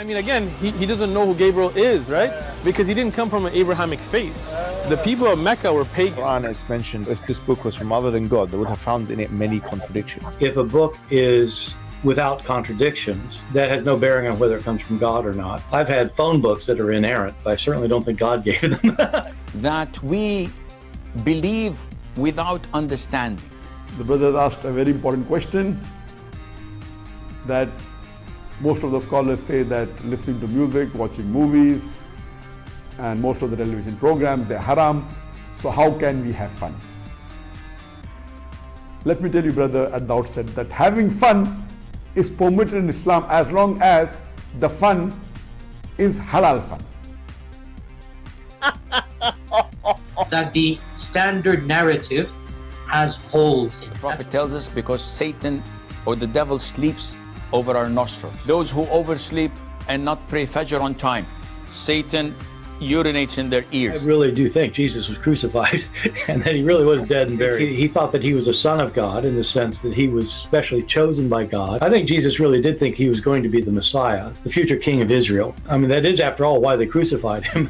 mean, again, he doesn't know who Gabriel is, right? Because he didn't come from an Abrahamic faith. The people of Mecca were pagan. Quran is mentioned, if this book was from other than God, they would have found in it many contradictions. If a book is without contradictions, that has no bearing on whether it comes from God or not. I've had phone books that are inerrant, but I certainly don't think God gave them. That we believe without understanding. The brother asked a very important question, that most of the scholars say that listening to music, watching movies, and most of the television programs, they're haram. So how can we have fun? Let me tell you, brother, at the outset that having fun is permitted in Islam as long as the fun is halal fun. That the standard narrative has holes in it. The Prophet tells us because Satan or the devil sleeps over our nostrils. Those who oversleep and not pray Fajr on time, Satan urinates in their ears. I really do think Jesus was crucified and that he really was dead and buried. He thought that he was a son of God in the sense that he was specially chosen by God. I think Jesus really did think he was going to be the Messiah, the future king of Israel. I mean, that is, after all, why they crucified him.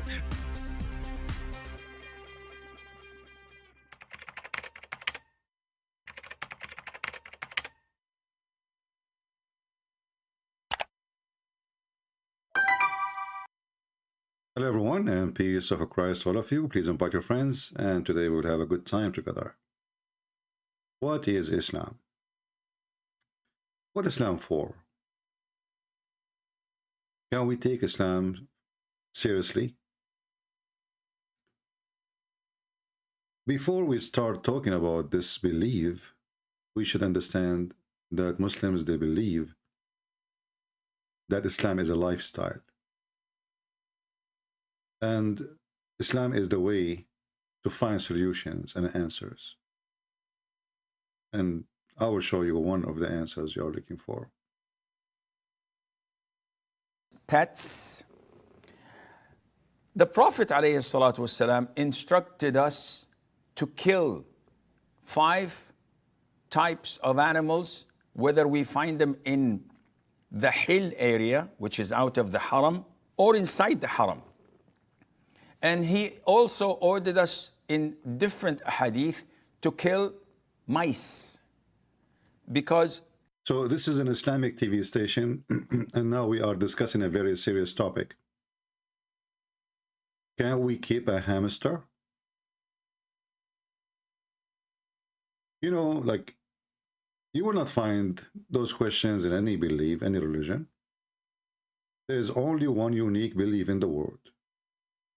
Hello everyone, and peace of Christ to all of you. Please invite your friends, and today we will have a good time together. What is Islam? What is Islam for? Can we take Islam seriously? Before we start talking about this belief, we should understand that Muslims, they believe that Islam is a lifestyle. And Islam is the way to find solutions and answers. And I will show you one of the answers you're looking for. Pets. The Prophet ﷺ instructed us to kill 5 types of animals, whether we find them in the hill area, which is out of the haram, or inside the haram. And he also ordered us in different hadith to kill mice, because... So this is an Islamic TV station, and now we are discussing a very serious topic. Can we keep a hamster? You know, like, you will not find those questions in any belief, any religion. There is only one unique belief in the world,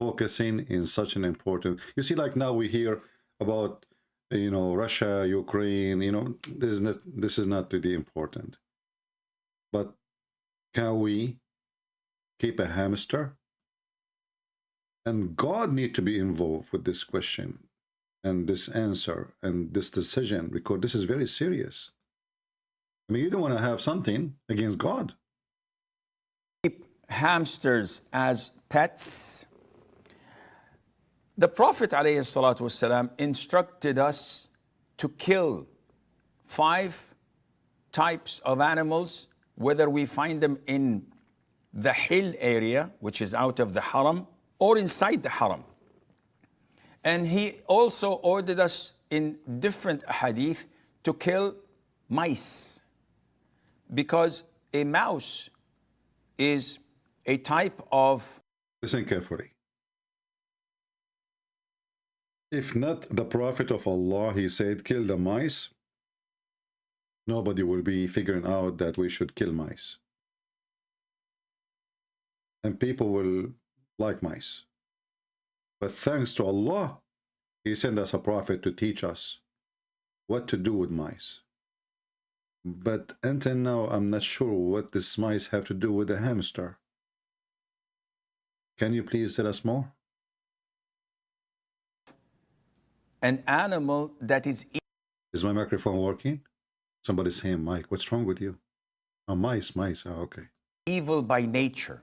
focusing in such an important... You see, like now we hear about, you know, Russia, Ukraine, you know, this is not really important. But can we keep a hamster? And God need to be involved with this question and this answer and this decision, because this is very serious. I mean, you don't want to have something against God. Keep hamsters as pets. The Prophet ﷺ instructed us to kill 5 types of animals, whether we find them in the hill area, which is out of the haram, or inside the haram. And he also ordered us in different hadith to kill mice, because a mouse is a type of... Listen carefully. If not the Prophet of Allah, he said, kill the mice, nobody will be figuring out that we should kill mice. And people will like mice. But thanks to Allah, he sent us a prophet to teach us what to do with mice. But until now, I'm not sure what these mice have to do with a hamster. Can you please tell us more? an animal that is... Is my microphone working? Somebody's saying, Mike, what's wrong with you? Oh, mice. Oh, okay. evil by nature.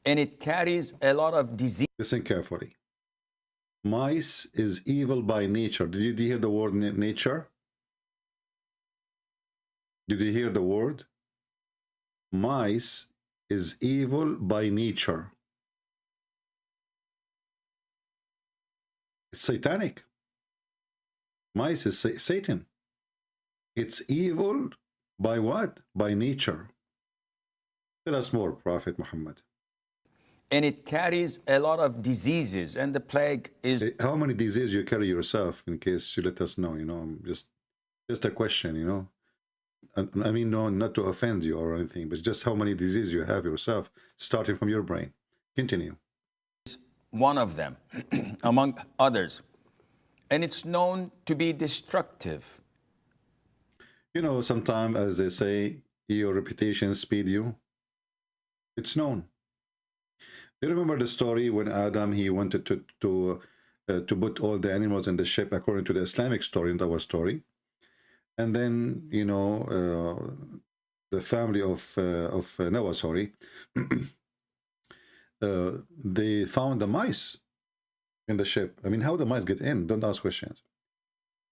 And it carries a lot of disease. Listen carefully. Mice is evil by nature. Did you hear the word nature? Did you hear the word? Mice is evil by nature. It's satanic. Mice is Satan. It's evil by what? By nature. Tell us more, Prophet Muhammad. And it carries a lot of diseases, and the plague is How many diseases you carry yourself, in case you let us know, you know, just a question, you know. I mean, no, not to offend you or anything, but just how many diseases you have yourself, starting from your brain. Continue. one of them, among others. And it's known to be destructive. You know, sometimes, as they say, your reputation speed you. It's known. Do you remember the story when Adam, he wanted to put all the animals in the ship according to the Islamic story, in our story, and then, you know, the family of Noah, sorry, they found the mice in the ship. I mean, how the mice get in? Don't ask questions.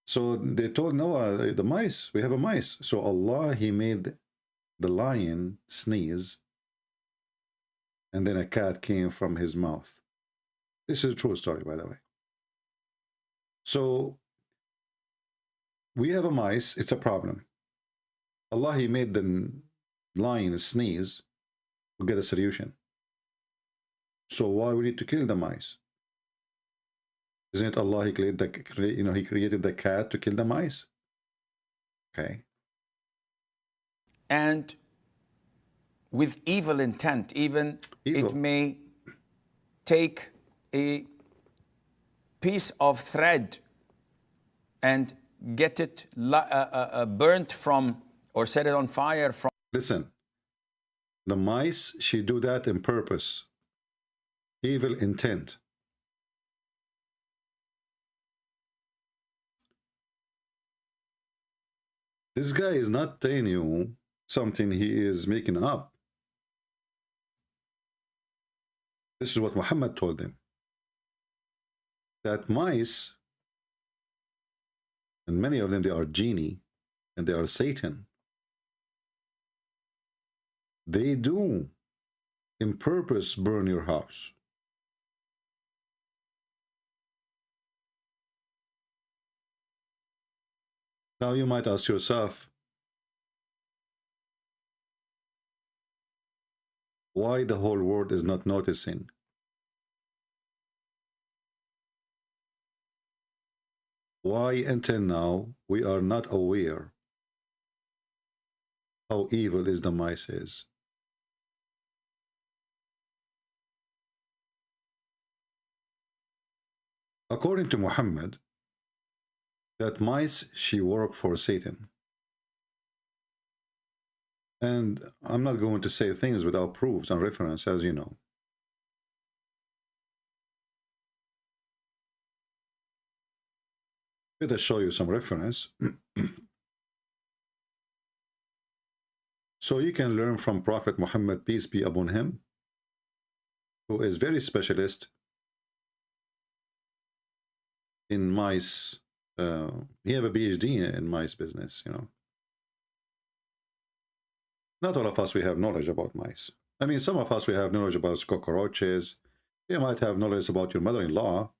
So they told Noah, the mice, we have a mice. So Allah, he made the lion sneeze, and then a cat came from his mouth. This is a true story, by the way. So we have a mice, it's a problem. Allah, he made the lion sneeze, we'll get a solution. So why we need to kill the mice? Isn't it Allah, he created the cat to kill the mice? Okay. And with evil intent, even Evil. it may take a piece of thread and get it burnt from, or set it on fire from. Listen, the mice, she do that in purpose. Evil intent. This guy is not telling you something he is making up. This is what Muhammad told him. That mice, and many of them, they are genie, and they are Satan. They do, in purpose, burn your house. Now you might ask yourself, why the whole world is not noticing? Why until now we are not aware how evil is the mice is? According to Muhammad, that mice, she work for Satan. And I'm not going to say things without proofs and reference, as you know. Let us show you some reference. So you can learn from Prophet Muhammad, peace be upon him, who is very specialist in mice. He have a PhD in mice business, you know. Not all of us, we have knowledge about mice. I mean, some of us, we have knowledge about cockroaches. You might have knowledge about your mother-in-law,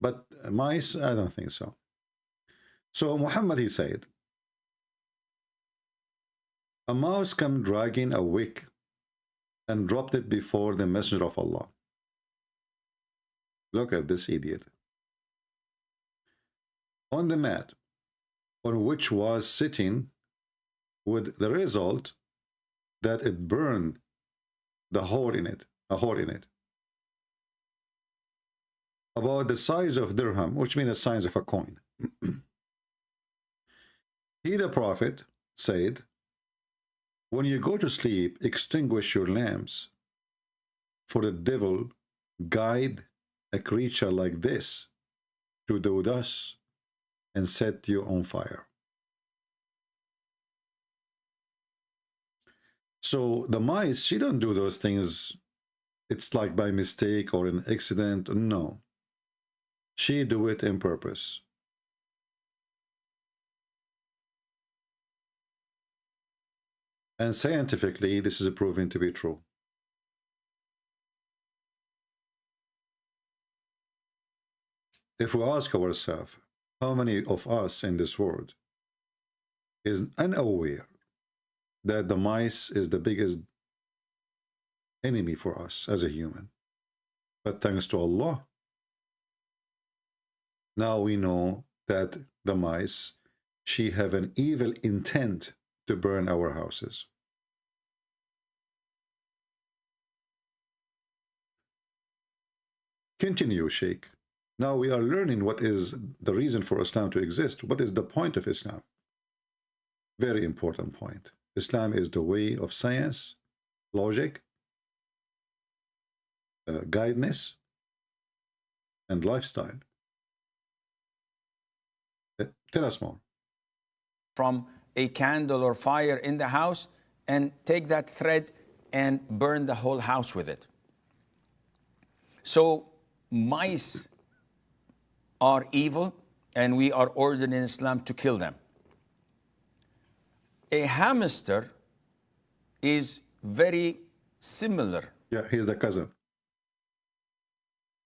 but mice, I don't think so. So Muhammad, he said, a mouse came dragging a wick and dropped it before the messenger of Allah. Look at this idiot. On the mat on which was sitting, with the result that it burned the hole in it, a hole in it, about the size of dirham, which means the size of a coin. He, the Prophet, said, when you go to sleep, extinguish your lamps, for the devil guide a creature like this to do thus and set you on fire. So the mice, she don't do those things, it's like by mistake or an accident. No, she do it in purpose. And scientifically, this is proven to be true. if we ask ourselves, how many of us in this world is unaware that the mice is the biggest enemy for us as a human? But thanks to Allah, now we know that the mice, she have an evil intent to burn our houses. Continue, Sheikh. Now we are learning what is the reason for Islam to exist. What is the point of Islam? Very important point. Islam is the way of science, logic, guidance, and lifestyle. Tell us more. From a candle or fire in the house and take that thread and burn the whole house with it. So mice are evil, and we are ordered in Islam to kill them. A hamster is very similar. Yeah, he's the cousin.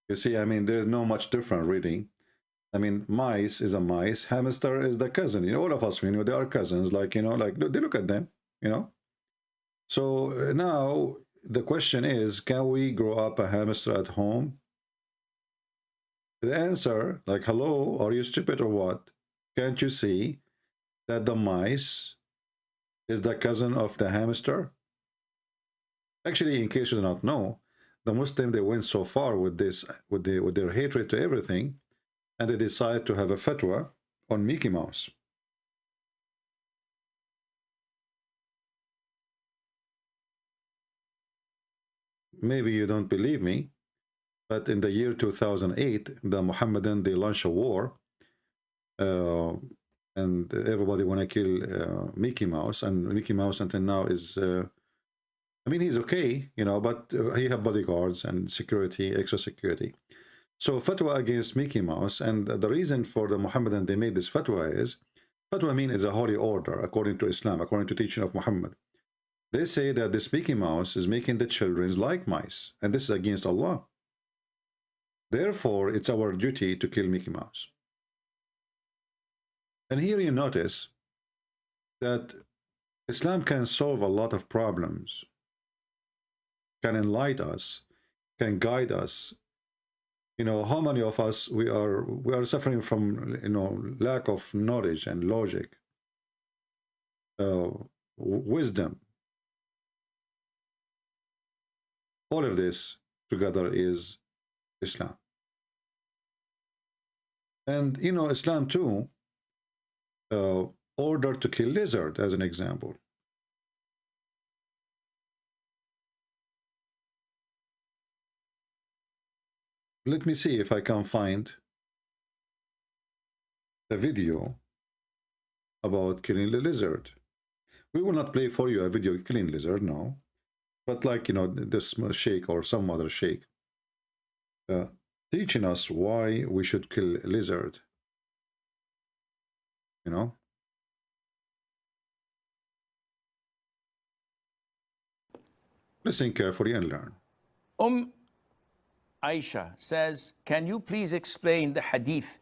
You see, I mean, there's no much different really. I mean, mice is a mice, hamster is the cousin. You know, all of us, you know, they are cousins. Like, you know, like they look at them, you know. So now the question is, can we grow up a hamster at home? The answer, like, hello, are you stupid or what? Can't you see that the mice is the cousin of the hamster? Actually, in case you do not know, the Muslim, they went so far with this, with their hatred to everything, and they decided to have a fatwa on Mickey Mouse. Maybe you don't believe me, but in the year 2008, the Mohammedan, they launched a war, and everybody want to kill Mickey Mouse, and Mickey Mouse until now is, I mean, he's okay, you know, but he have bodyguards and security, extra security. So fatwa against Mickey Mouse, and the reason for the Mohammedan they made this fatwa is, fatwa mean is a holy order according to Islam, according to teaching of Muhammad. They say that this Mickey Mouse is making the children like mice, and this is against Allah. Therefore, it's our duty to kill Mickey Mouse. And here you notice that Islam can solve a lot of problems, can enlighten us, can guide us. You know, how many of us we are suffering from, you know, lack of knowledge and logic, wisdom. All of this together is Islam. And you know, Islam too ordered to kill lizard as an example. Let me see if I can find a video about killing the lizard. We will not play for you a video killing lizard, no. But like, you know, this sheikh or some other sheikh teaching us why we should kill a lizard. You know? Listen carefully and learn. Aisha says, can you please explain the hadith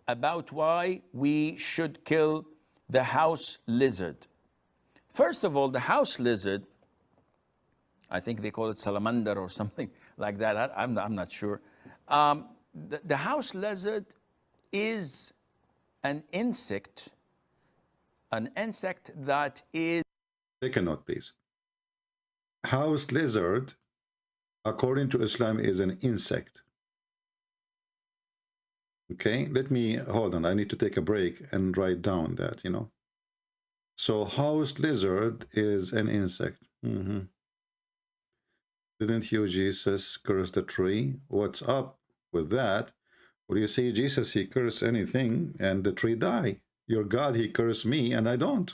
about why we should kill the house lizard? First of all, the house lizard, I think they call it salamander or something like that. I'm not sure. The house lizard is an insect that is... Take a note, please. House lizard, according to Islam, is an insect. Okay, let me, hold on, I need to take a break and write down that, you know. So house lizard is an insect. Didn't you, Jesus, curse the tree? What's up with that? Well, you see, Jesus, he cursed anything and the tree die. Your God, he cursed me and I don't.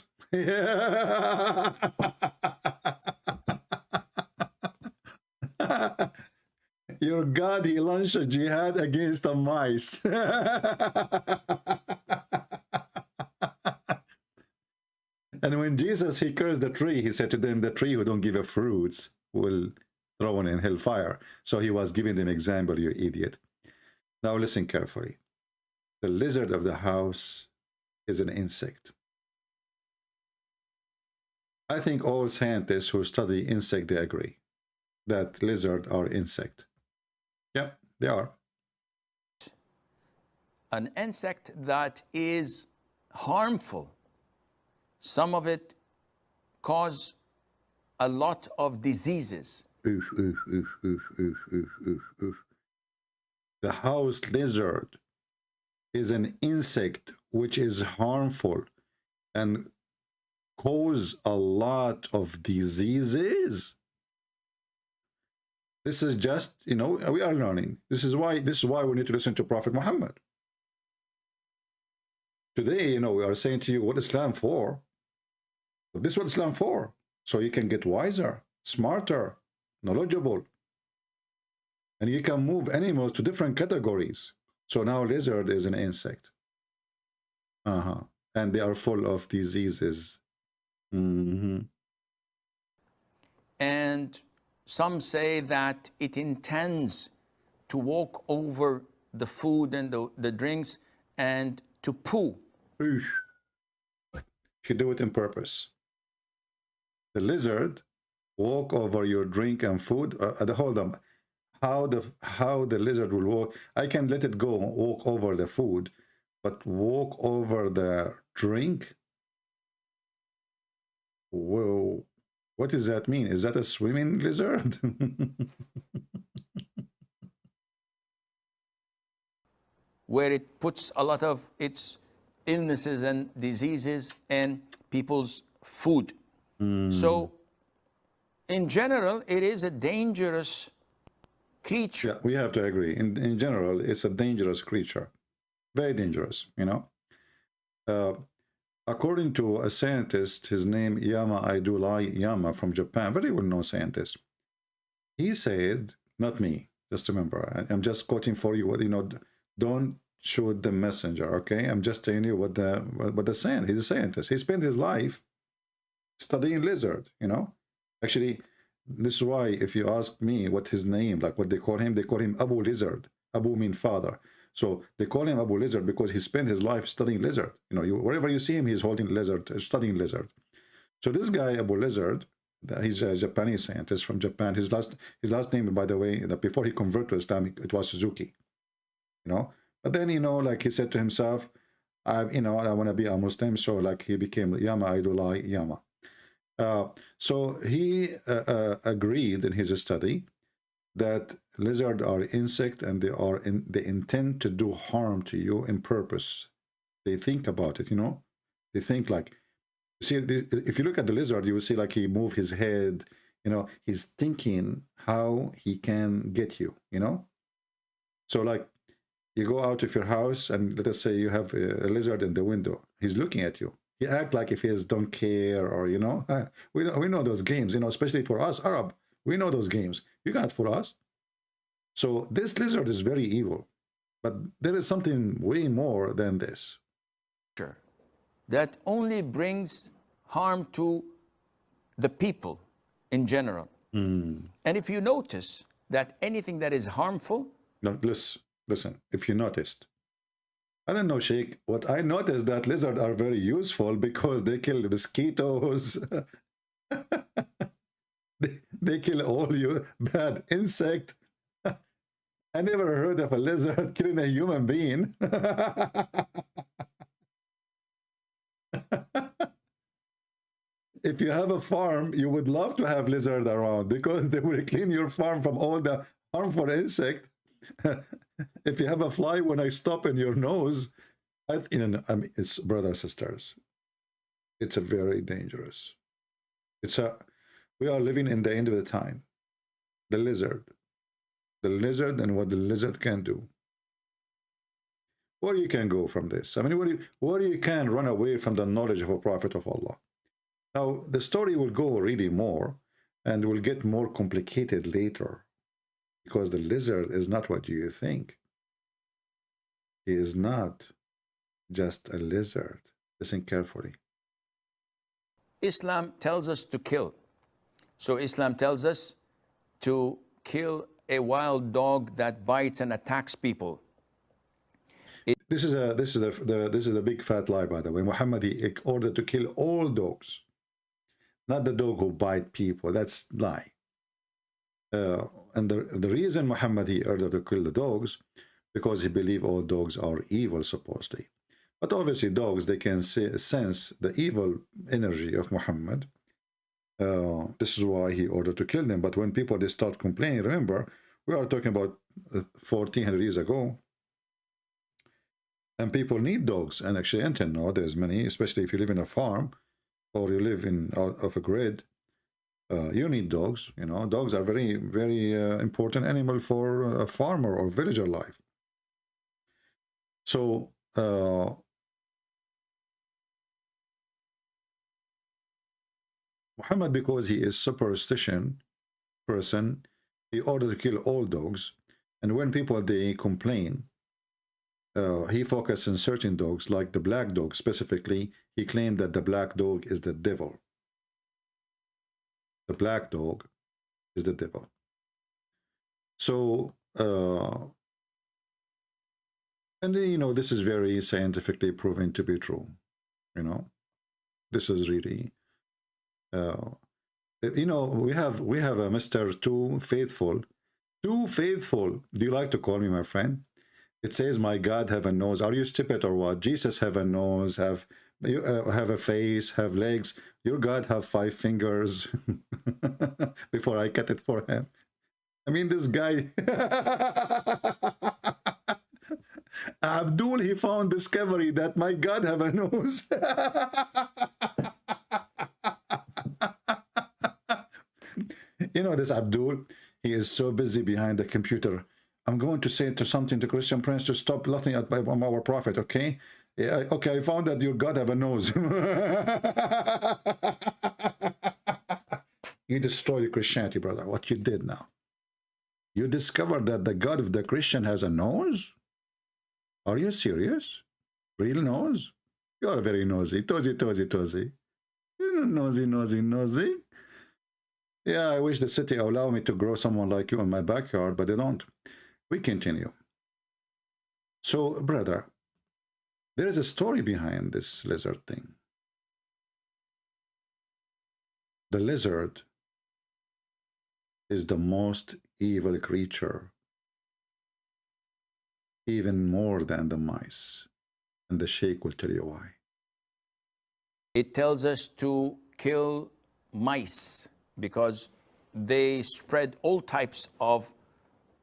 Your God, he launched a jihad against the mice. And when Jesus, he cursed the tree, he said to them, the tree who don't give a fruits will thrown in hellfire. So he was giving them example, you idiot. Now listen carefully. the lizard of the house is an insect. I think all scientists who study insect, they agree that lizards are insect. Yeah, they are. An insect that is harmful. Some of it cause a lot of diseases. Oof, oof, oof, oof, oof, oof, oof, oof. The house lizard is an insect which is harmful and cause a lot of diseases. This is just, you know, we are learning. This is why we need to listen to Prophet Muhammad. Today, you know, we are saying to you what Islam for. This is what Islam for. So you can get wiser, smarter, knowledgeable. And you can move animals to different categories. So now lizard is an insect. And they are full of diseases. And some say that it intends to walk over the food and the drinks and to poo. You do it on purpose. The lizard walk over your drink and food. Hold on. How the lizard will walk? I can let it go walk over the food, but walk over the drink? Whoa. What does that mean? Is that a swimming lizard? Where it puts a lot of its illnesses and diseases in people's food. So, in general, it is a dangerous creature. Yeah, we have to agree. In general, it's a dangerous creature. Very dangerous, you know. According to a scientist, his name Yama Aidulai Yama from Japan, very well-known scientist. He said, not me, just remember, I'm just quoting for you what, you know, don't shoot the messenger, okay? I'm just telling you what the scientist, he's a scientist. He spent his life studying lizard, you know. Actually, this is why if you ask me what his name, like what they call him Abu Lizard. Abu means father. So they call him Abu Lizard because he spent his life studying lizard. You know, wherever you see him, he's holding lizard, studying lizard. So this guy, Abu Lizard, he's a Japanese scientist from Japan. His last name, by the way, that before he converted to Islam, it was Suzuki. You know, but then, you know, like he said to himself, I want to be a Muslim. So like he became Yama Aidulai Yama. So he agreed in his study that lizards are insect and they intend to do harm to you in purpose. They think about it, you know. They think like, see, if you look at the lizard, you will see like he move his head, you know. He's thinking how he can get you, you know. So like you go out of your house and let us say you have a lizard in the window. He's looking at you. He act like if he don't care, or, you know, we know those games, you know, especially for us Arab. We know those games. You can't fool us. So this lizard is very evil, but there is something way more than this. Sure. That only brings harm to the people in general. And if you notice that anything that is harmful... No, listen, if you noticed, I don't know, Sheikh. What I noticed that lizards are very useful because they kill mosquitoes. they kill all you bad insect. I never heard of a lizard killing a human being. If you have a farm, you would love to have lizards around because they will clean your farm from all the harmful insect. If you have a fly when I stop in your nose, it's brothers, sisters. It's a very dangerous. We are living in the end of the time. The lizard and what the lizard can do. Where you can go from this? I mean, where you can run away from the knowledge of a prophet of Allah. Now, the story will go really more and will get more complicated later because the lizard is not what you think. He is not just a lizard. Listen carefully. Islam tells us to kill. So Islam tells us to kill a wild dog that bites and attacks people. This is a big fat lie, by the way. Muhammad, he ordered to kill all dogs, not the dog who bite people. That's lie. And the reason Muhammad, he ordered to kill the dogs, because he believed all dogs are evil, supposedly. But obviously dogs, they can sense the evil energy of Muhammad. This is why he ordered to kill them. But when people, they start complaining, remember, we are talking about 1400 years ago, and people need dogs. And actually until now, there's many, especially if you live in a farm or you live in out of a grid, you need dogs. You know, dogs are very, very important animal for a farmer or villager life. So Muhammad, because he is superstition person, he ordered to kill all dogs. And when people, they complain, he focused on certain dogs, like the black dog specifically. He claimed that the black dog is the devil. The black dog is the devil. So, and you know, this is very scientifically proven to be true. You know, this is really, you know, we have a Mr. Too Faithful. Too Faithful. Do you like to call me my friend? It says, my God have a nose. Are you stupid or what? Jesus have a nose, have a face, have legs. Your God have 5 fingers. Before I cut it for him. I mean, this guy. Abdul, he found discovery that my God have a nose. You know, this Abdul, he is so busy behind the computer. I'm going to say something to Christian Prince to stop laughing at our prophet, okay? Yeah, okay, I found that your God have a nose. You destroyed Christianity, brother. What you did now? You discovered that the God of the Christian has a nose? Are you serious? Real nose? You are very nosy. Tozy. You're nosy. Yeah, I wish the city allow me to grow someone like you in my backyard, but they don't. We continue. So, brother, there is a story behind this lizard thing. The lizard is the most evil creature, even more than the mice. And the Sheikh will tell you why. It tells us to kill mice because they spread all types of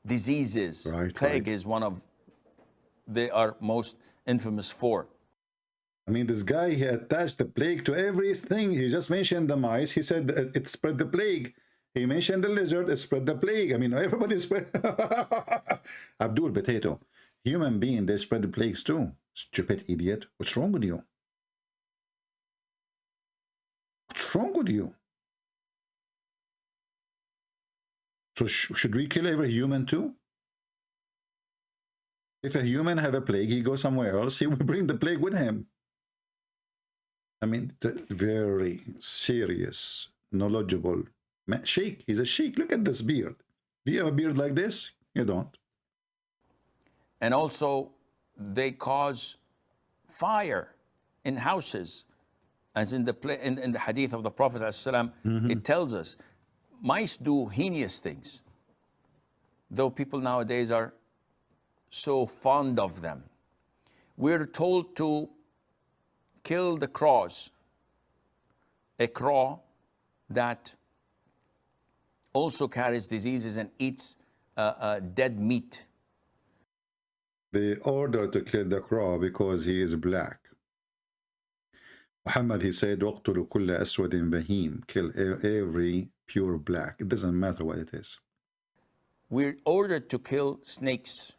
diseases. Right, Plague right. is one of they are most infamous for. I mean, this guy, he attached the plague to everything. He just mentioned the mice. He said it spread the plague. He mentioned the lizard, it spread the plague. I mean, everybody spread. Abdul Potato, human being, they spread the plagues too. Stupid idiot. What's wrong with you? What's wrong with you? So should we kill every human too? If a human have a plague, he goes somewhere else, he will bring the plague with him. I mean, very serious, knowledgeable man. Sheikh, he's a sheikh. Look at this beard. Do you have a beard like this? You don't. And also, they cause fire in houses, as in the hadith of the Prophet ﷺ, it tells us mice do heinous things, though people nowadays are so fond of them. We're told to kill the crows, a crow that also carries diseases and eats dead meat. They order to kill the crow because he is black. Muhammad, he said, وَقْتُلُ كُلَّ أَسْوَدٍ بَهِيمٍ. Kill every pure black. It doesn't matter what it is. We're ordered to kill snakes.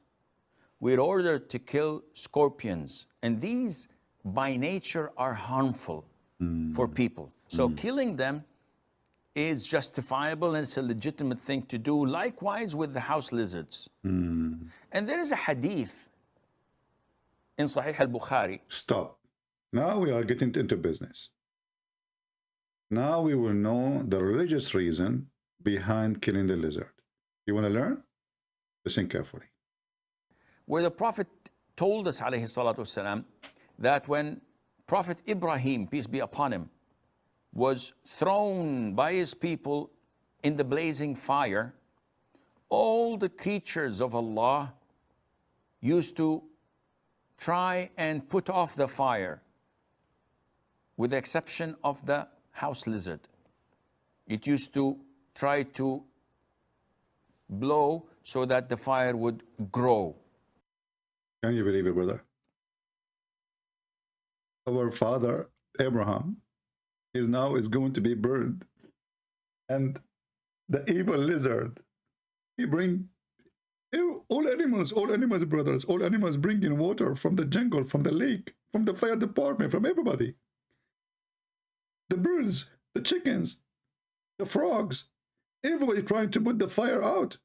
We're ordered to kill scorpions. And these, by nature, are harmful for people. So killing them is justifiable and it's a legitimate thing to do. Likewise with the house lizards. And there is a hadith in Sahih al-Bukhari. Stop. Now we are getting into business. Now we will know the religious reason behind killing the lizard. You want to learn? Listen carefully. Where the Prophet told us, alayhi salatu wasalam, that when Prophet Ibrahim, peace be upon him, was thrown by his people in the blazing fire, all the creatures of Allah used to try and put off the fire, with the exception of the house lizard. It used to try to blow so that the fire would grow. Can you believe it, brother? Our father Abraham is going to be burned, and the evil lizard, he bring all animals, brothers, all animals bringing water from the jungle, from the lake, from the fire department, from everybody. The birds, the chickens, the frogs, everybody trying to put the fire out,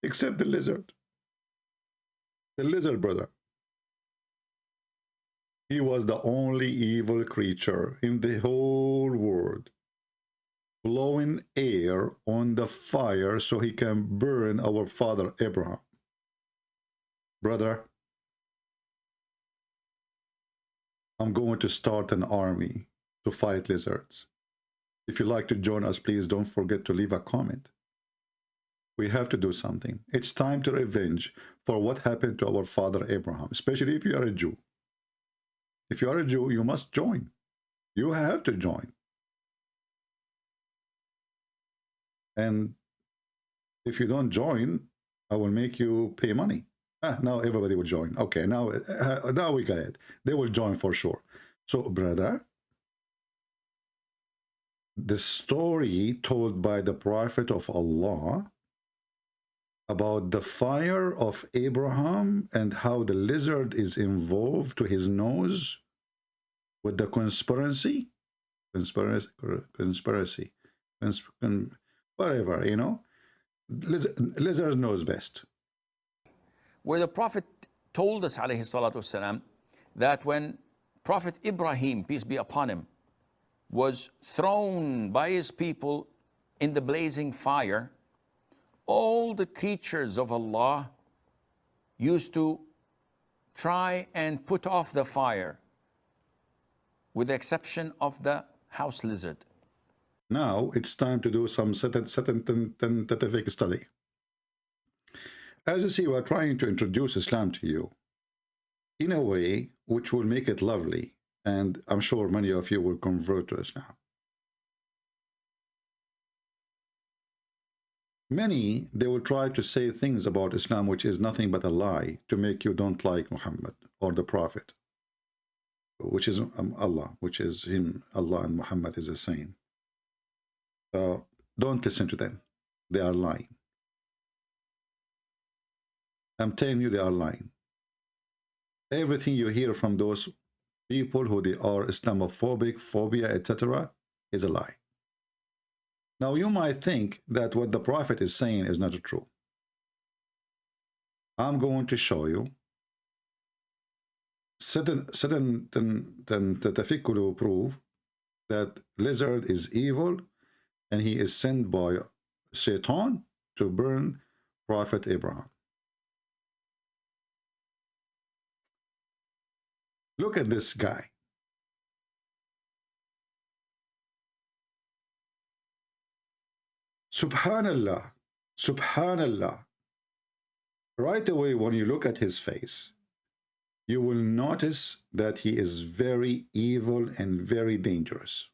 except the lizard. The lizard, brother. He was the only evil creature in the whole world, blowing air on the fire so he can burn our father Abraham. Brother, I'm going to start an army to fight lizards. If you like to join us, please don't forget to leave a comment. We have to do something. It's time to revenge for what happened to our father Abraham, especially if you are a Jew. If you are a Jew, you must join. You have to join. And if you don't join, I will make you pay money. Now everybody will join. Okay, now we got it. They will join for sure. So, brother, the story told by the Prophet of Allah about the fire of Abraham and how the lizard is involved to his nose with the conspiracy, whatever, you know, lizard knows best. Where the Prophet told us, alayhi salatu wasalam, that when Prophet Ibrahim, peace be upon him, was thrown by his people in the blazing fire, all the creatures of Allah used to try and put off the fire, with the exception of the house lizard. Now it's time to do some scientific study. As you see, we are trying to introduce Islam to you in a way which will make it lovely, and I'm sure many of you will convert to Islam. Many, they will try to say things about Islam which is nothing but a lie to make you don't like Muhammad or the Prophet, which is Allah, which is him. Allah and Muhammad is the same. So don't listen to them. They are lying. I'm telling you, they are lying. Everything you hear from those people who they are Islamophobic, phobia, etc., is a lie. Now, you might think that what the Prophet is saying is not true. I'm going to show you certain will prove that lizard is evil and he is sent by Shaitan to burn Prophet Abraham. Look at this guy. Subhanallah, Subhanallah. Right away, when you look at his face, you will notice that he is very evil and very dangerous.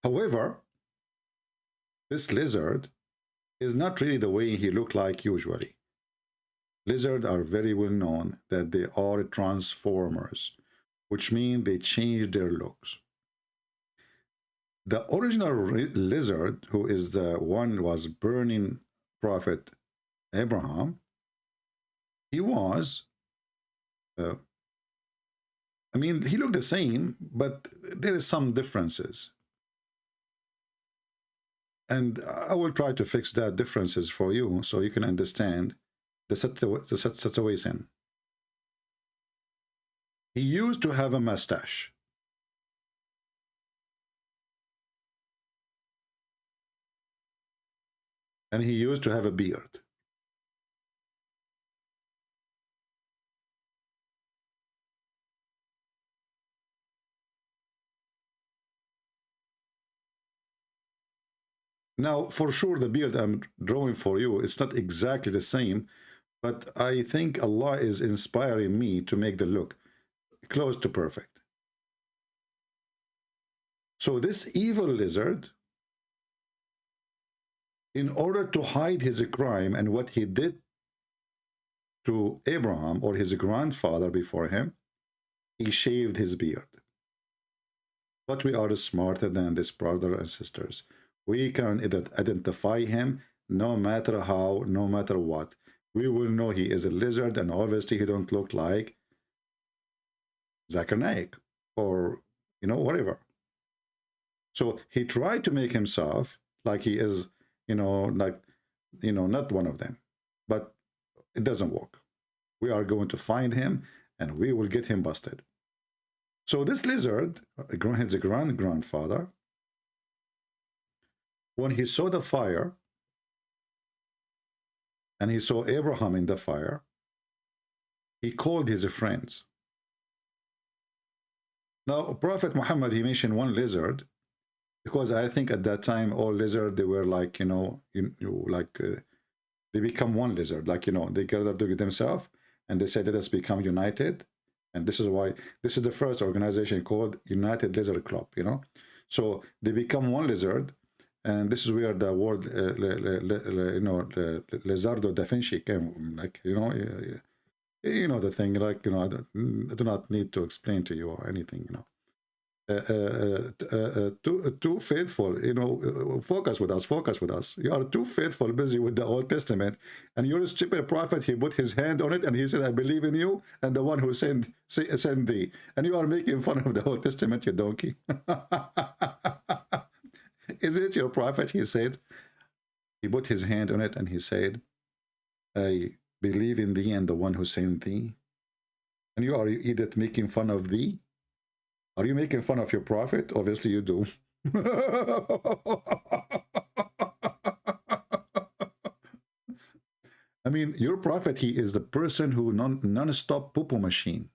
However, this lizard is not really the way he looked like usually. Lizards are very well known that they are transformers, which means they change their looks. The original lizard, who is the one who was burning Prophet Abraham, he was, I mean, he looked the same, but there is some differences. And I will try to fix that differences for you so you can understand the situation. He used to have a mustache. And he used to have a beard. Now, for sure, the beard I'm drawing for you, it's not exactly the same, but I think Allah is inspiring me to make the look close to perfect. So this evil lizard, in order to hide his crime and what he did to Abraham or his grandfather before him, he shaved his beard. But we are smarter than this, brothers and sisters. We can identify him no matter how, no matter what. We will know he is a lizard, and obviously he don't look like Zakir Naik or, you know, whatever. So he tried to make himself like he is, you know, like, you know, not one of them. But it doesn't work. We are going to find him and we will get him busted. So this lizard, his grandfather, when he saw the fire and he saw Abraham in the fire, he called his friends. Now, Prophet Muhammad, he mentioned one lizard because I think at that time all lizards, they were like, you know, they become one lizard, like, you know, they gathered to themselves and they said, let us become united. And this is why this is the first organization called United Lizard Club, you know. So they become one lizard, and this is where the word, you know, Lizardo da Vinci came. Like, you know the thing. Like, you know, I do not need to explain to you or anything, you know. Too faithful, you know, focus with us. You are too faithful, busy with the Old Testament, and you're a stupid prophet. He put his hand on it and he said, I believe in you and the one who sent thee. And you are making fun of the Old Testament, you donkey. Is it your prophet? He said, he put his hand on it and he said, I believe in thee and the one who sent thee. And you are either making fun of thee. Are you making fun of your prophet? Obviously you do. I mean, your prophet, he is the person who non-stop poo-poo machine.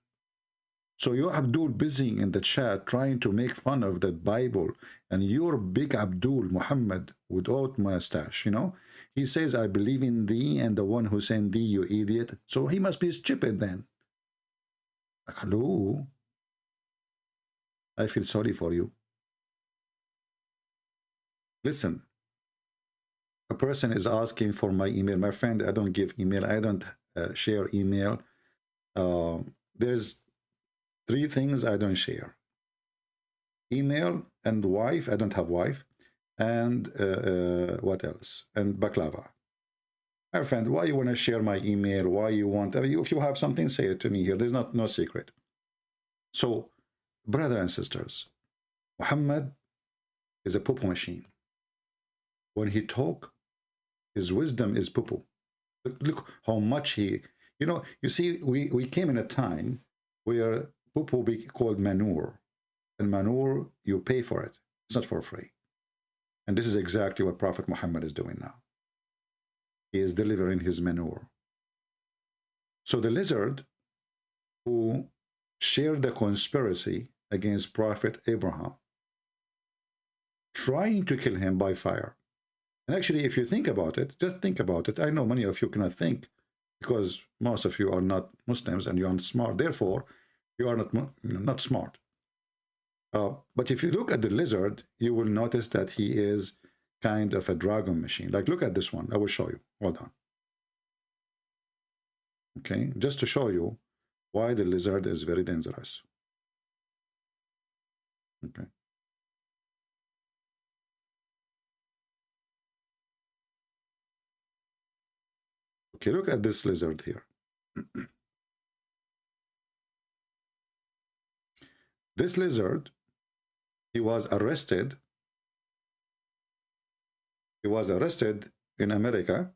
So you're Abdul busy in the chat trying to make fun of the Bible, and you're big Abdul Muhammad without mustache, you know? He says, I believe in thee and the one who sent thee, you idiot. So he must be stupid then. Like, hello? I feel sorry for you. Listen, a person is asking for my email. My friend, I don't give email. I don't share email. There's 3 things I don't share. Email and wife. I don't have wife. And what else? And baklava. My friend, why you want to share my email? Why you want? I mean, if you have something, say it to me here. There's no secret. So, brothers and sisters, Muhammad is a poo-poo machine. When he talk, his wisdom is poo-poo. Look how much he, you know, you see, we came in a time where poo-poo be called manure. And manure, you pay for it. It's not for free. And this is exactly what Prophet Muhammad is doing now. He is delivering his manure. So the lizard who shared the conspiracy against Prophet Abraham, trying to kill him by fire. And actually, if you think about it, just think about it. I know many of you cannot think because most of you are not Muslims and you are not smart. Therefore, you are not smart. But if you look at the lizard, you will notice that he is kind of a dragon machine. Like, look at this one. I will show you. Hold on. Okay, just to show you why the lizard is very dangerous. Okay. Okay, look at this lizard here. This lizard, he was arrested. He was arrested in America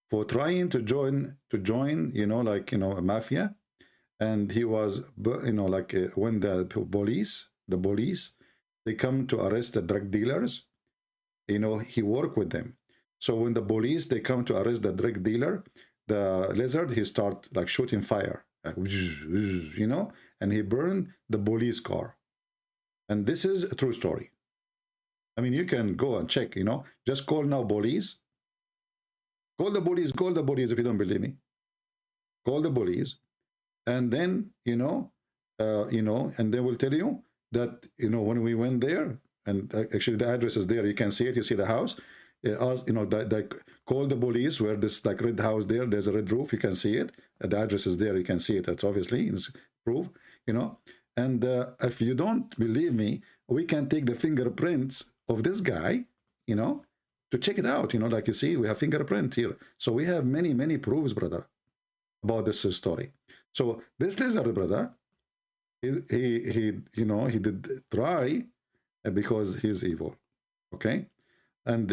for trying to join, you know, like, you know, a mafia. And he was, you know, like when the police, they come to arrest the drug dealers, you know, he worked with them. So when the police, they come to arrest the drug dealer, the lizard, he start like shooting fire, like, you know, and he burned the police car. And this is a true story. I mean, you can go and check, you know, just call now police. Call the police if you don't believe me. Call the police, and then, and they will tell you that, when we went there, and actually the address is there, you can see it, you see the house. Call the police where this like red house there's a red roof, you can see it. The address is there, you can see it. That's obviously it's proof, And if you don't believe me, we can take the fingerprints of this guy, to check it out. Like you see, we have fingerprint here. So we have many, many proofs, brother, about this story. So this lizard, brother, he did try because he's evil, okay? And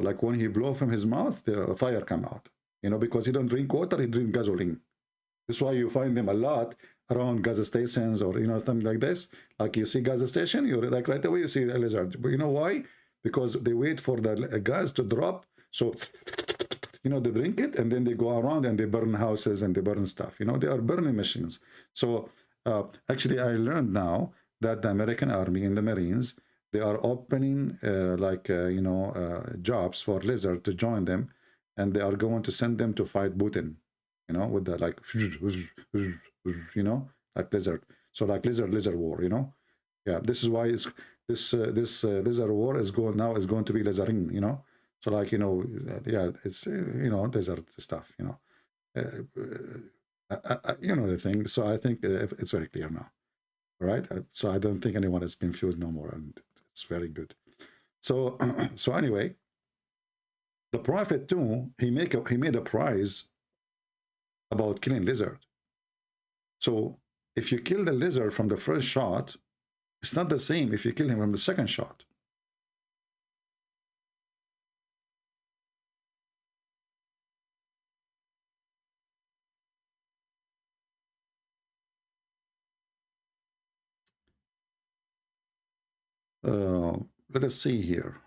like when he blow from his mouth, the fire come out, because he don't drink water, he drink gasoline. That's why you find them a lot around gas stations or something like this. Like you see gas station, you're like right away you see a lizard. But you know why? Because they wait for the gas to drop, so they drink it, and then they go around and they burn houses and they burn stuff. They are burning machines. So actually, I learned now that the American Army and the Marines, they are opening jobs for lizard to join them, and they are going to send them to fight Putin. With the like like lizard. So like lizard war. Yeah, this is why it's this lizard war is going to be lizarding. So like yeah, it's lizard stuff. The thing. So I think it's very clear now, right? So I don't think anyone is confused no more, and it's very good. So so anyway, the Prophet too, he made a prize about killing lizard. So if you kill the lizard from the first shot, it's not the same if you kill him from the second shot. Let us see here.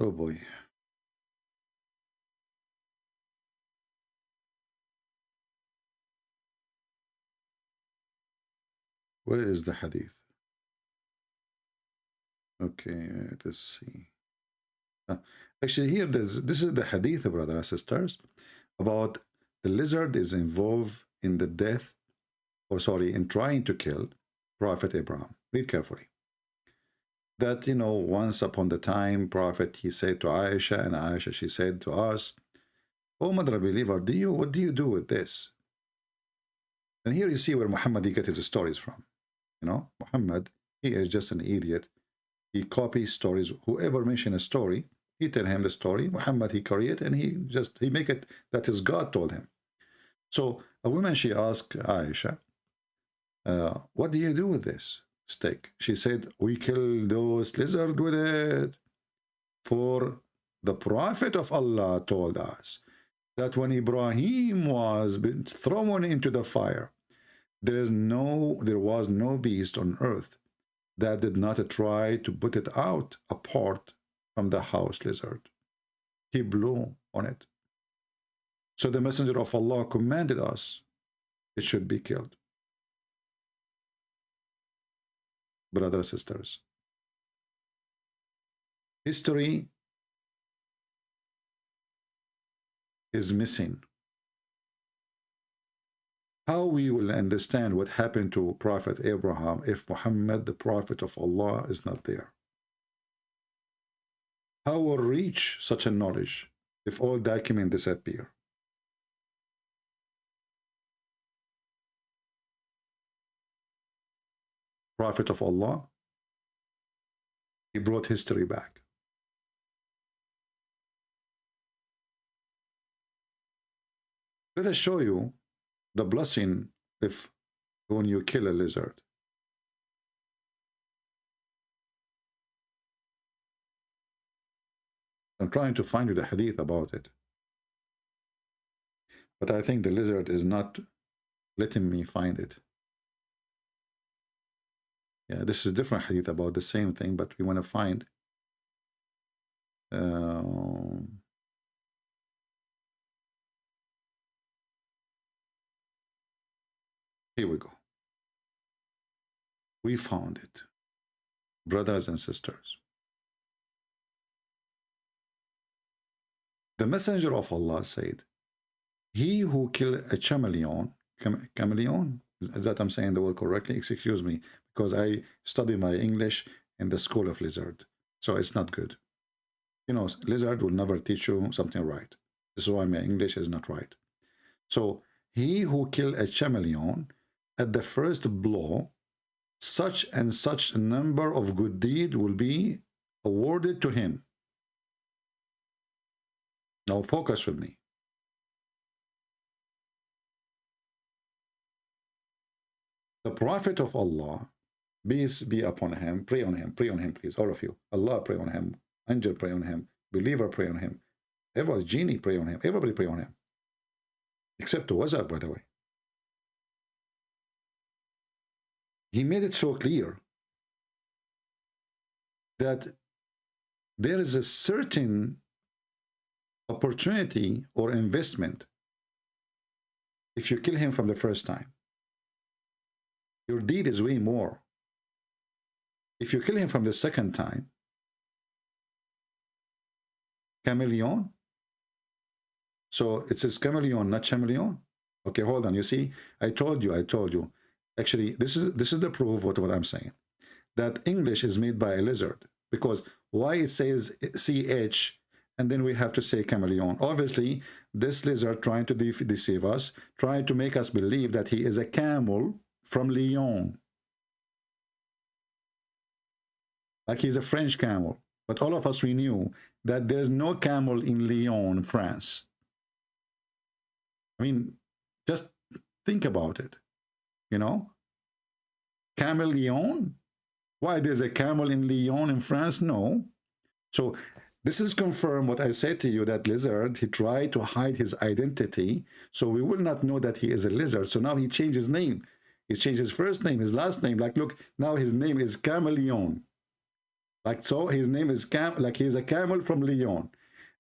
Oh boy. Where is the hadith? Okay, let's see. Actually, here this is the hadith, brothers and sisters, about the lizard is involved in the death, in trying to kill Prophet Abraham. Read carefully. That, once upon the time, Prophet, he said to Aisha, and Aisha, she said to us, "Oh, mother believer, what do you do with this?" And here you see where Muhammad, he gets his stories from. Muhammad, he is just an idiot. He copies stories. Whoever mention a story, he tell him the story. Muhammad, he create, and he make it that his God told him. So a woman, she asked Aisha, "What do you do with this steak?" She said, "We kill those lizards with it. For the Prophet of Allah told us that when Ibrahim was been thrown into the fire, there was no beast on earth that did not try to put it out apart from the house lizard. He blew on it. So the Messenger of Allah commanded us it should be killed." Brothers and sisters, history is missing. How we will understand what happened to Prophet Abraham if Muhammad, the Prophet of Allah, is not there? How will reach such a knowledge if all documents disappear? Prophet of Allah, he brought history back. Let us show you the blessing when you kill a lizard. I'm trying to find you the hadith about it, but I think the lizard is not letting me find it. Yeah, this is different hadith about the same thing, but we want to find Here we go. We found it, brothers and sisters. The Messenger of Allah said, he who killed a chameleon, chameleon, is that I'm saying the word correctly? Excuse me, because I study my English in the School of Lizard, so it's not good. You know, Lizard will never teach you something right. This is why my English is not right. So, he who killed a chameleon, at the first blow, such and such a number of good deed will be awarded to him. Now focus with me. The Prophet of Allah, peace be upon him, pray on him, please, all of you. Allah pray on him, angel pray on him, believer pray on him, everybody, genie pray on him, everybody pray on him. Except the Wazak, by the way. He made it so clear that there is a certain opportunity or investment if you kill him from the first time. Your deed is way more. If you kill him from the second time, chameleon. So it says chameleon, not chameleon. Okay, hold on. You see, I told you. Actually, this is the proof of what I'm saying. That English is made by a lizard. Because why it says CH and then we have to say chameleon? Obviously, this lizard trying to deceive us, trying to make us believe that he is a camel from Lyon. Like he's a French camel. But all of us, we knew that there's no camel in Lyon, France. I mean, just think about it. You know? Camel Lyon? Why, there's a camel in Lyon in France? No. So this is confirmed what I said to you, that lizard, he tried to hide his identity, so we will not know that he is a lizard. So now he changed his name. He changed his first name, his last name. Like, look, now his name is Chameleon. Like, so his name is like he's a camel from Lyon.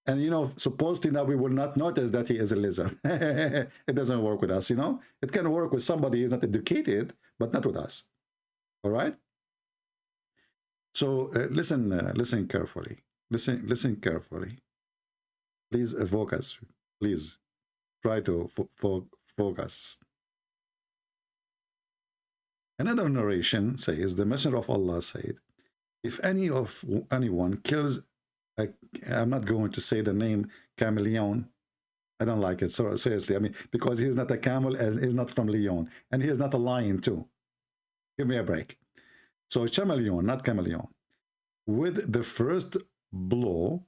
And, you know, supposedly now we will not notice that he is a lizard. It doesn't work with us, you know. It can work with somebody who's not educated, but not with us. All right? So listen carefully. Listen carefully. Please focus. Please try to focus. Another narration says, the Messenger of Allah said, if anyone kills I'm not going to say the name chameleon. I don't like it. So seriously, I mean, because he's not a camel and he's not from Lyon, and he is not a lion too. Give me a break. So chameleon, not chameleon. With the first blow,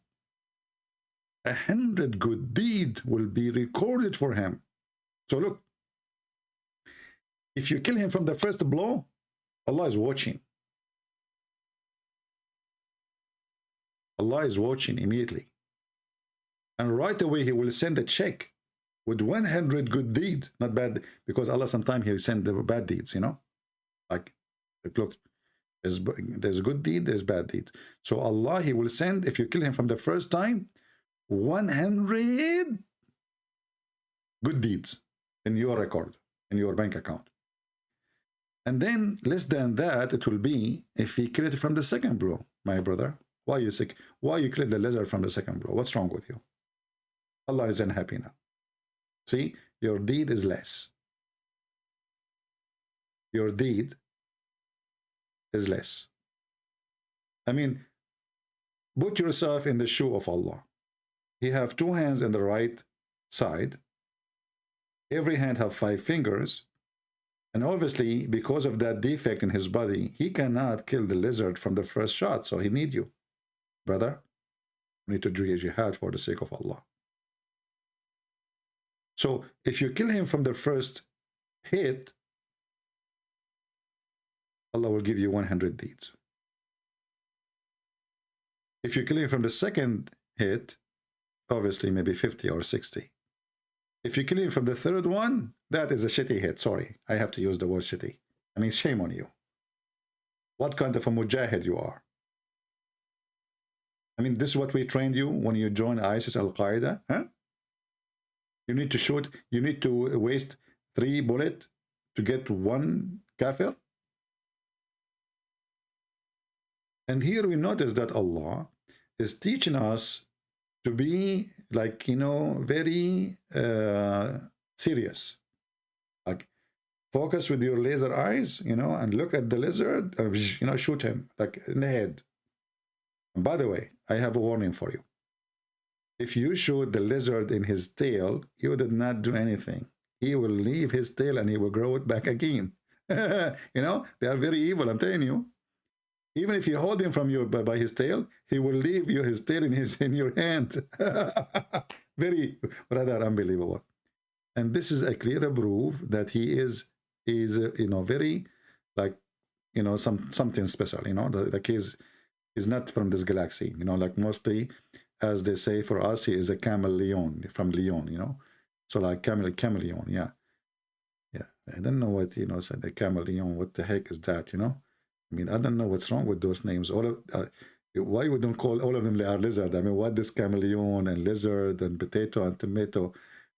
100 good deed will be recorded for him. So look, if you kill him from the first blow, Allah is watching. Allah is watching immediately. And right away, he will send a check with 100 good deeds. Not bad, because Allah sometimes he will send the bad deeds, you know? Like, look, there's good deed, there's bad deed. So Allah, he will send, if you kill him from the first time, 100 good deeds in your record, in your bank account. And then less than that, it will be if he killed it from the second blow, my brother. Why are you sick? Why you killed the lizard from the second blow? What's wrong with you? Allah is unhappy now. See, your deed is less. Your deed is less. I mean, put yourself in the shoe of Allah. He have two hands on the right side. Every hand have 5 fingers. And obviously, because of that defect in his body, he cannot kill the lizard from the first shot. So he need you. Brother, you need to do jihad for the sake of Allah. So if you kill him from the first hit, Allah will give you 100 deeds. If you kill him from the second hit, obviously maybe 50 or 60. If you kill him from the third one, that is a shitty hit. Sorry, I have to use the word shitty. I mean, shame on you. What kind of a mujahid you are? I mean, this is what we trained you when you joined ISIS, Al-Qaeda. Huh? You need to shoot, you need to waste 3 bullets to get one kafir? And here we notice that Allah is teaching us to be like, you know, very serious. Like, focus with your laser eyes, you know, and look at the lizard, you know, shoot him like in the head. And by the way, I have a warning for you. If you shoot the lizard in his tail, you did not do anything. He will leave his tail and he will grow it back again. You know, they are very evil, I'm telling you. Even if you hold him from your by his tail, he will leave you his tail in your hand. Very rather unbelievable. And this is a clear proof that he is you know, very like, you know, something special. You know, the case is not from this galaxy. You know, like mostly, as they say for us, he is a chameleon from Leon. You know, so like chameleon. Yeah, yeah. I don't know what, you know, said the chameleon. What the heck is that? You know. I mean, I don't know what's wrong with those names. All of why we don't call all of them are lizard? I mean, what this chameleon and lizard and potato and tomato?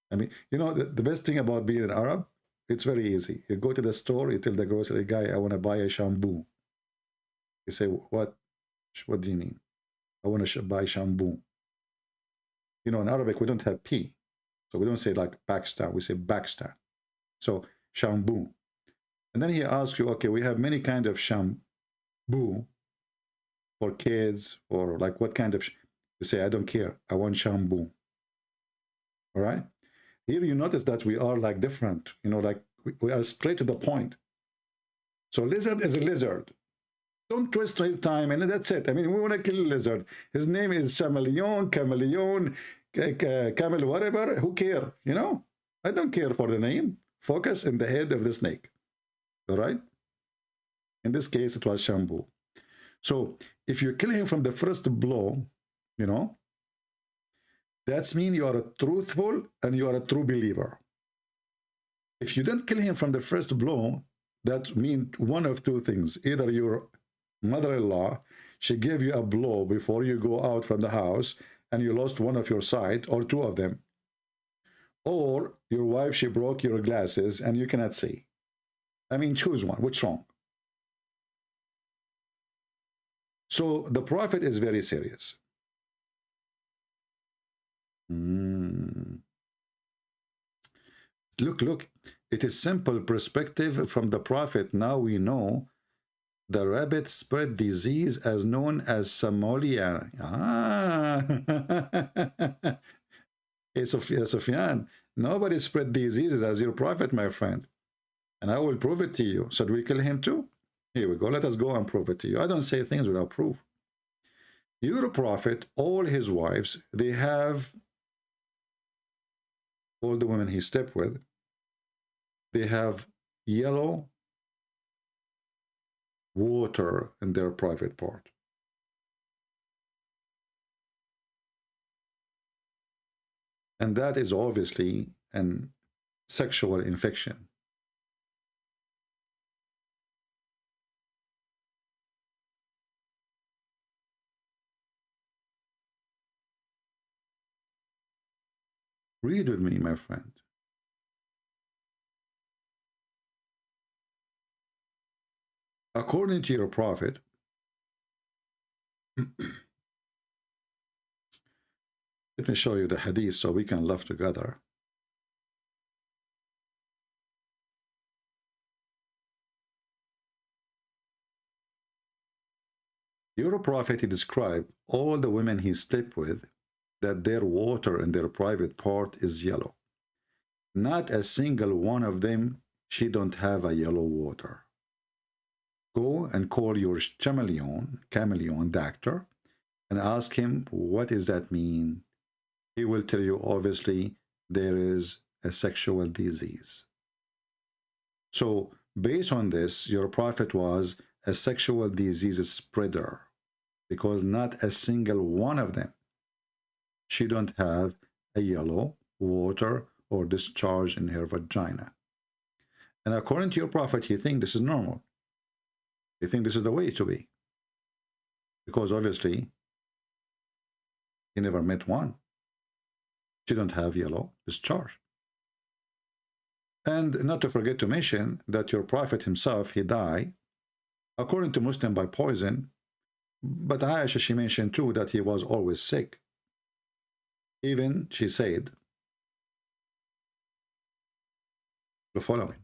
I mean, you know, the best thing about being an Arab, it's very easy. You go to the store, you tell the grocery guy, I want to buy a shampoo. You say, what do you need? I want to buy shampoo. You know, in Arabic, we don't have P. So we don't say like Pakistan, we say Pakistan. So shampoo. And then he asks you, okay, we have many kind of shampoo for kids, or like what kind of, you say, I don't care, I want shampoo. All right? Here you notice that we are like different, you know, like we are straight to the point. So lizard is a lizard. Don't twist his time, and that's it. I mean, we want to kill a lizard. His name is chameleon, camel, whatever. Who care? You know, I don't care for the name. Focus in the head of the snake. All right? In this case, it was shampoo. So if you kill him from the first blow, you know, that means you are a truthful and you are a true believer. If you don't kill him from the first blow, that means one of two things. Either your mother-in-law, she gave you a blow before you go out from the house and you lost one of your sight, or two of them. Or your wife, she broke your glasses and you cannot see. I mean, choose one. Which wrong? So the Prophet is very serious. Look. It is simple perspective from the Prophet. Now we know the rabbit spread disease as known as Somalia. Hey, Sufyan, nobody spread diseases as your Prophet, my friend. And I will prove it to you. Should we kill him too? Here we go. Let us go and prove it to you. I don't say things without proof. Your Prophet, all his wives, they have, all the women he slept with, they have yellow water in their private part. And that is obviously an sexual infection. Read with me, my friend. According to your Prophet, let me show you the hadith so we can laugh together. Your Prophet, he described all the women he slept with, that their water in their private part is yellow. Not a single one of them, she don't have a yellow water. Go and call your chameleon doctor and ask him, what does that mean? He will tell you, obviously, there is a sexual disease. So, based on this, your Prophet was a sexual disease spreader, because not a single one of them, she don't have a yellow water or discharge in her vagina. And according to your Prophet, you think this is normal. You think this is the way to be. Because obviously, he never met one. She don't have yellow discharge. And not to forget to mention that your prophet himself, he died, according to Muslim, by poison. But Aisha, she mentioned too that he was always sick. Even she said the following.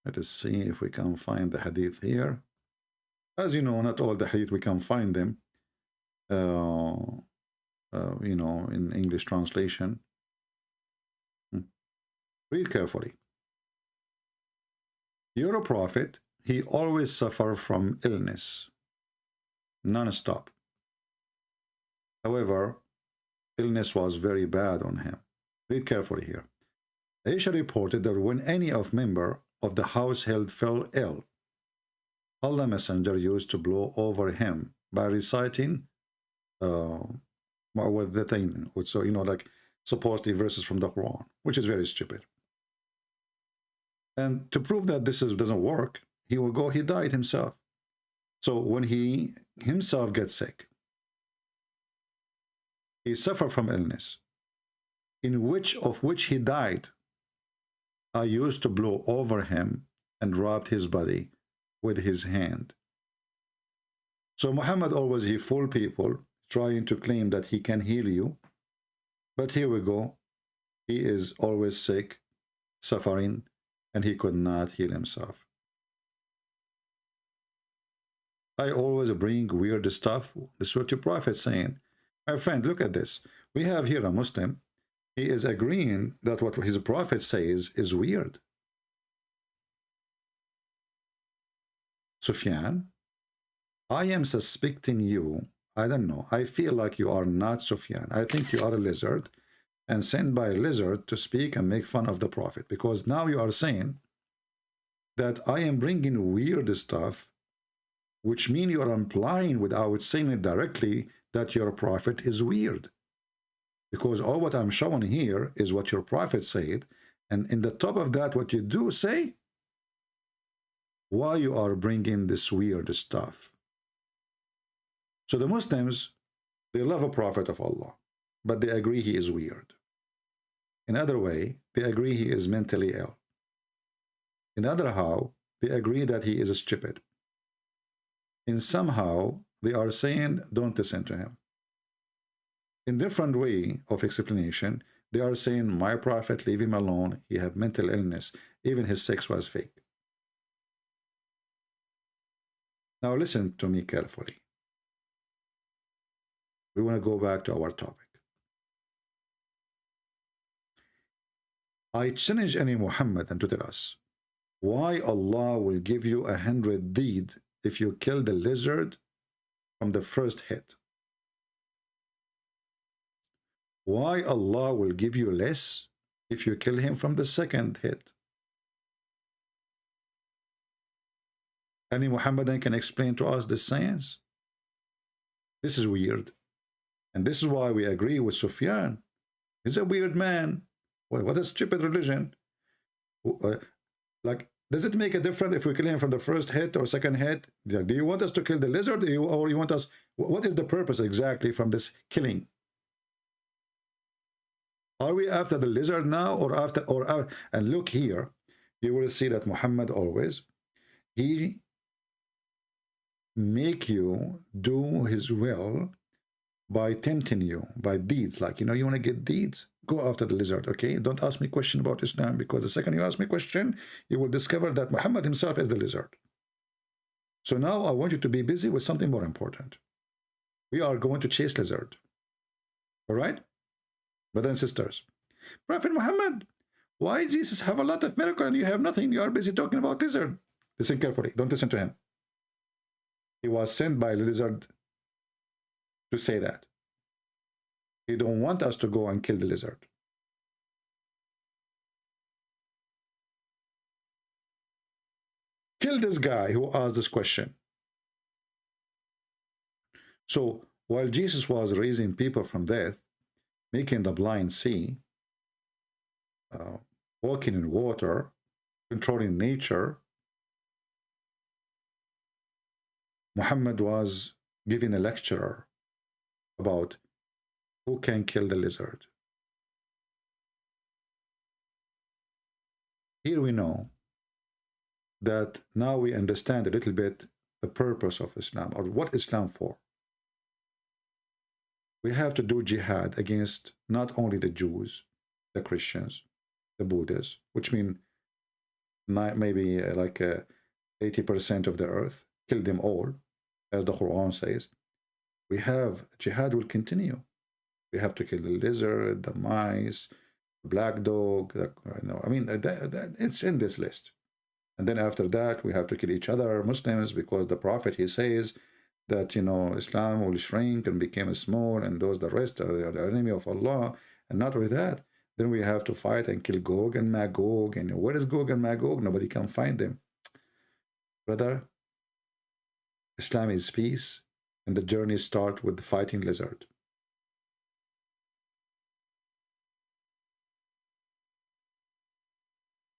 Let us see if we can find the hadith here. As you know, not all the hadith we can find them, you know, in English translation. Read carefully. You're a prophet. He always suffered from illness, non-stop. However, illness was very bad on him. Read carefully here. Aisha reported that when any of member of the household fell ill, Allah Messenger used to blow over him by reciting mu'awwidhatayn, so you know, like supposedly verses from the Quran, which is very stupid. And to prove that this doesn't work, he died himself. So when he himself gets sick, he suffered from illness, in which he died. I used to blow over him and rubbed his body with his hand. So Muhammad always, he fooled people, trying to claim that he can heal you. But here we go. He is always sick, suffering, and he could not heal himself. I always bring weird stuff. This is what your prophet saying. My friend, look at this. We have here a Muslim. He is agreeing that what his prophet says is weird. Sufyan, I am suspecting you. I don't know. I feel like you are not Sufyan. I think you are a lizard and sent by a lizard to speak and make fun of the prophet, because now you are saying that I am bringing weird stuff, which means you are implying without saying it directly that your prophet is weird. Because all what I'm showing here is what your prophet said, and in the top of that, what you do say, why you are bringing this weird stuff. So the Muslims, they love a prophet of Allah, but they agree he is weird. In other way, they agree he is mentally ill. In other how, they agree that he is stupid. In somehow, they are saying, don't listen to him. In different way of explanation, they are saying, my prophet, leave him alone. He have mental illness. Even his sex was fake. Now listen to me carefully. We want to go back to our topic. I challenge any Muhammad and to tell us why Allah will give you 100 deed if you kill the lizard from the first hit. Why Allah will give you less if you kill him from the second hit. Any Muhammadan can explain to us the science? This is weird. And this is why we agree with Sufyan. He's a weird man. What a stupid religion. Like, does it make a difference if we kill him from the first hit or second hit? Do you want us to kill the lizard, or you want us? What is the purpose exactly from this killing? Are we after the lizard now, or after? And look here, you will see that Muhammad always, he make you do his will by tempting you by deeds. Like, you know, you want to get deeds, go after the lizard. Okay, don't ask me question about Islam, because the second you ask me question, you will discover that Muhammad himself is the lizard. So now I want you to be busy with something more important. We are going to chase lizard. All right, brothers and sisters. Prophet Muhammad, why Jesus have a lot of miracle and you have nothing? You are busy talking about lizard. Listen carefully, don't listen to him. He was sent by a lizard to say that. He don't want us to go and kill the lizard. Kill this guy who asked this question. So while Jesus was raising people from death, making the blind see, walking in water, controlling nature, Muhammad was giving a lecture about who can kill the lizard. Here we know that now we understand a little bit the purpose of Islam, or what Islam for. We have to do jihad against not only the Jews, the Christians, the Buddhists, which mean maybe like 80% of the earth, kill them all, as the Quran says. We have jihad will continue. We have to kill the lizard, the mice, the black dog. I mean, it's in this list. And then after that, we have to kill each other, Muslims, because the Prophet, he says that, Islam will shrink and become small, and those the rest are the enemy of Allah. And not only that, then we have to fight and kill Gog and Magog. And where is Gog and Magog? Nobody can find them. Brother, Islam is peace, and the journey starts with the fighting lizard.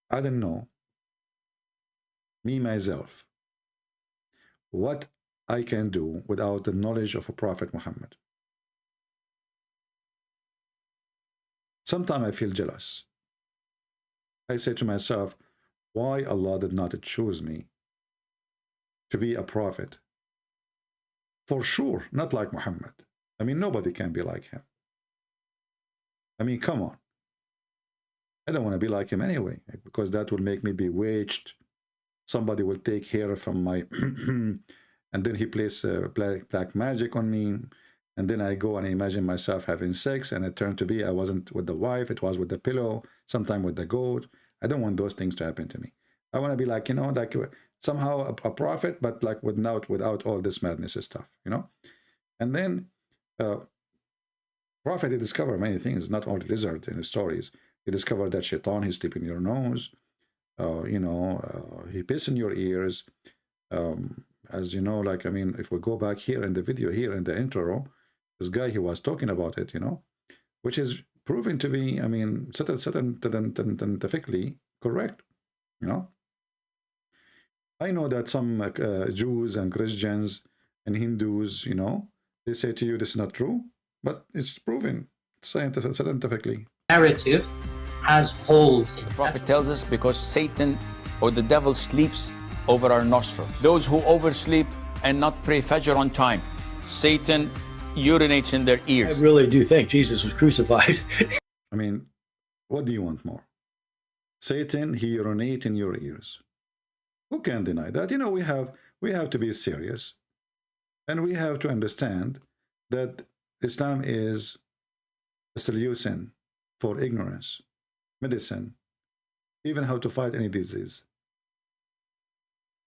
I don't know, me myself, what I can do without the knowledge of a Prophet Muhammad. Sometimes I feel jealous. I say to myself, why Allah did not choose me to be a prophet? For sure, not like Muhammad. I mean, nobody can be like him. I mean, come on. I don't want to be like him anyway, because that will make me bewitched. Somebody will take hair from my and then he plays black magic on me, and then I go and I imagine myself having sex, and it turned to be I wasn't with the wife, it was with the pillow, sometime with the goat. I don't want those things to happen to me. I want to be like, like somehow a prophet, but like without all this madness stuff, And then Prophet, he discovered many things, not only lizard in his stories. He discovered that shaitan, he sleep in your nose, he piss in your ears. As you know, like, I mean, if we go back here in the video, here in the intro, this guy, he was talking about it, which is proven to be, I mean, scientifically correct, I know that some Jews and Christians and Hindus, they say to you, this is not true, but it's proven scientifically. Narrative has holes in it. The Prophet tells us because Satan or the devil sleeps over our nostrils. Those who oversleep and not pray Fajr on time, Satan urinates in their ears. I really do think Jesus was crucified. I mean, what do you want more? Satan, he urinates in your ears. Who can deny that? We have to be serious, and we have to understand that Islam is a solution for ignorance, medicine, even how to fight any disease.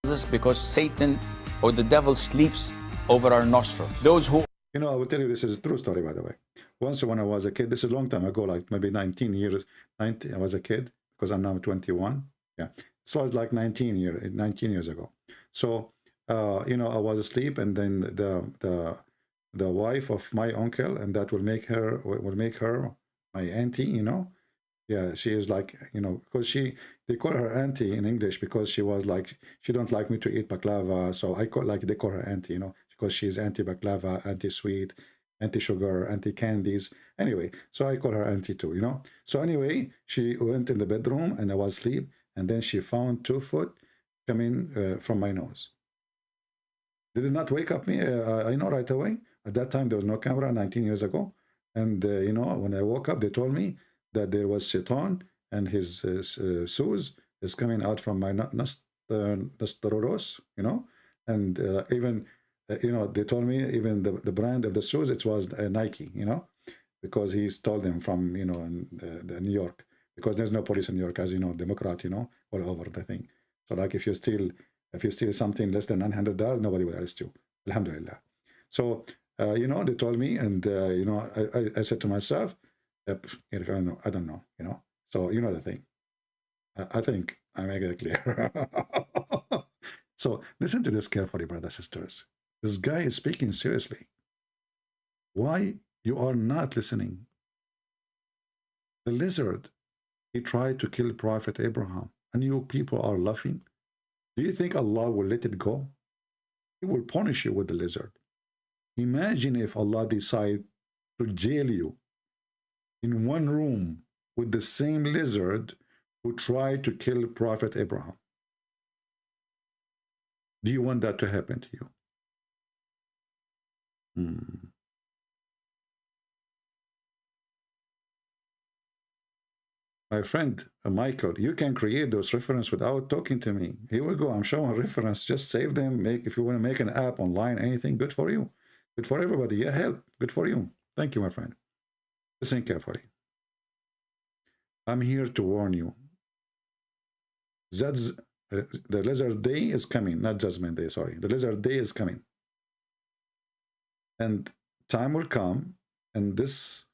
This because Satan or the devil sleeps over our nostrils. Those who I will tell you, this is a true story, by the way. Once when I was a kid, this is a long time ago, like maybe 19 years, I was a kid, because I'm now 21. Yeah, so I was like 19 years ago. So, I was asleep, and then the wife of my uncle, and that will make her my auntie, Yeah, she is like, because they call her auntie in English because she was like, she don't like me to eat baklava. So they call her auntie, because she's anti-baklava, anti-sweet, anti-sugar, anti-candies. Anyway, so I call her auntie too, So anyway, she went in the bedroom and I was asleep, and then she found 2 foot coming from my nose. Did it not wake up me, right away? At that time, there was no camera, 19 years ago. And, when I woke up, they told me that there was Shaitan, and his shoes is coming out from my nostrils, and even, they told me even the brand of the shoes, it was Nike, because he's told them from, in the New York, because there's no police in New York, as you know, Democrat, all over the thing. So like if you steal something less than $900, nobody will arrest you. Alhamdulillah. So, they told me, and, I said to myself, I don't know, So, the thing. I think I make it clear. So, listen to this carefully, brothers and sisters. This guy is speaking seriously. Why you are not listening? The lizard, he tried to kill Prophet Abraham, and you people are laughing. Do you think Allah will let it go? He will punish you with the lizard. Imagine if Allah decide to jail you in one room with the same lizard who tried to kill Prophet Abraham. Do you want that to happen to you? My friend Michael, you can create those references without talking to me. Here we go. I'm showing reference. Just save them. If you want to make an app online, anything, good for you. Good for everybody. Yeah, help. Good for you. Thank you, my friend. Listen carefully. I'm here to warn you. The lizard day is coming, not judgment day, sorry. The lizard day is coming. And time will come, and this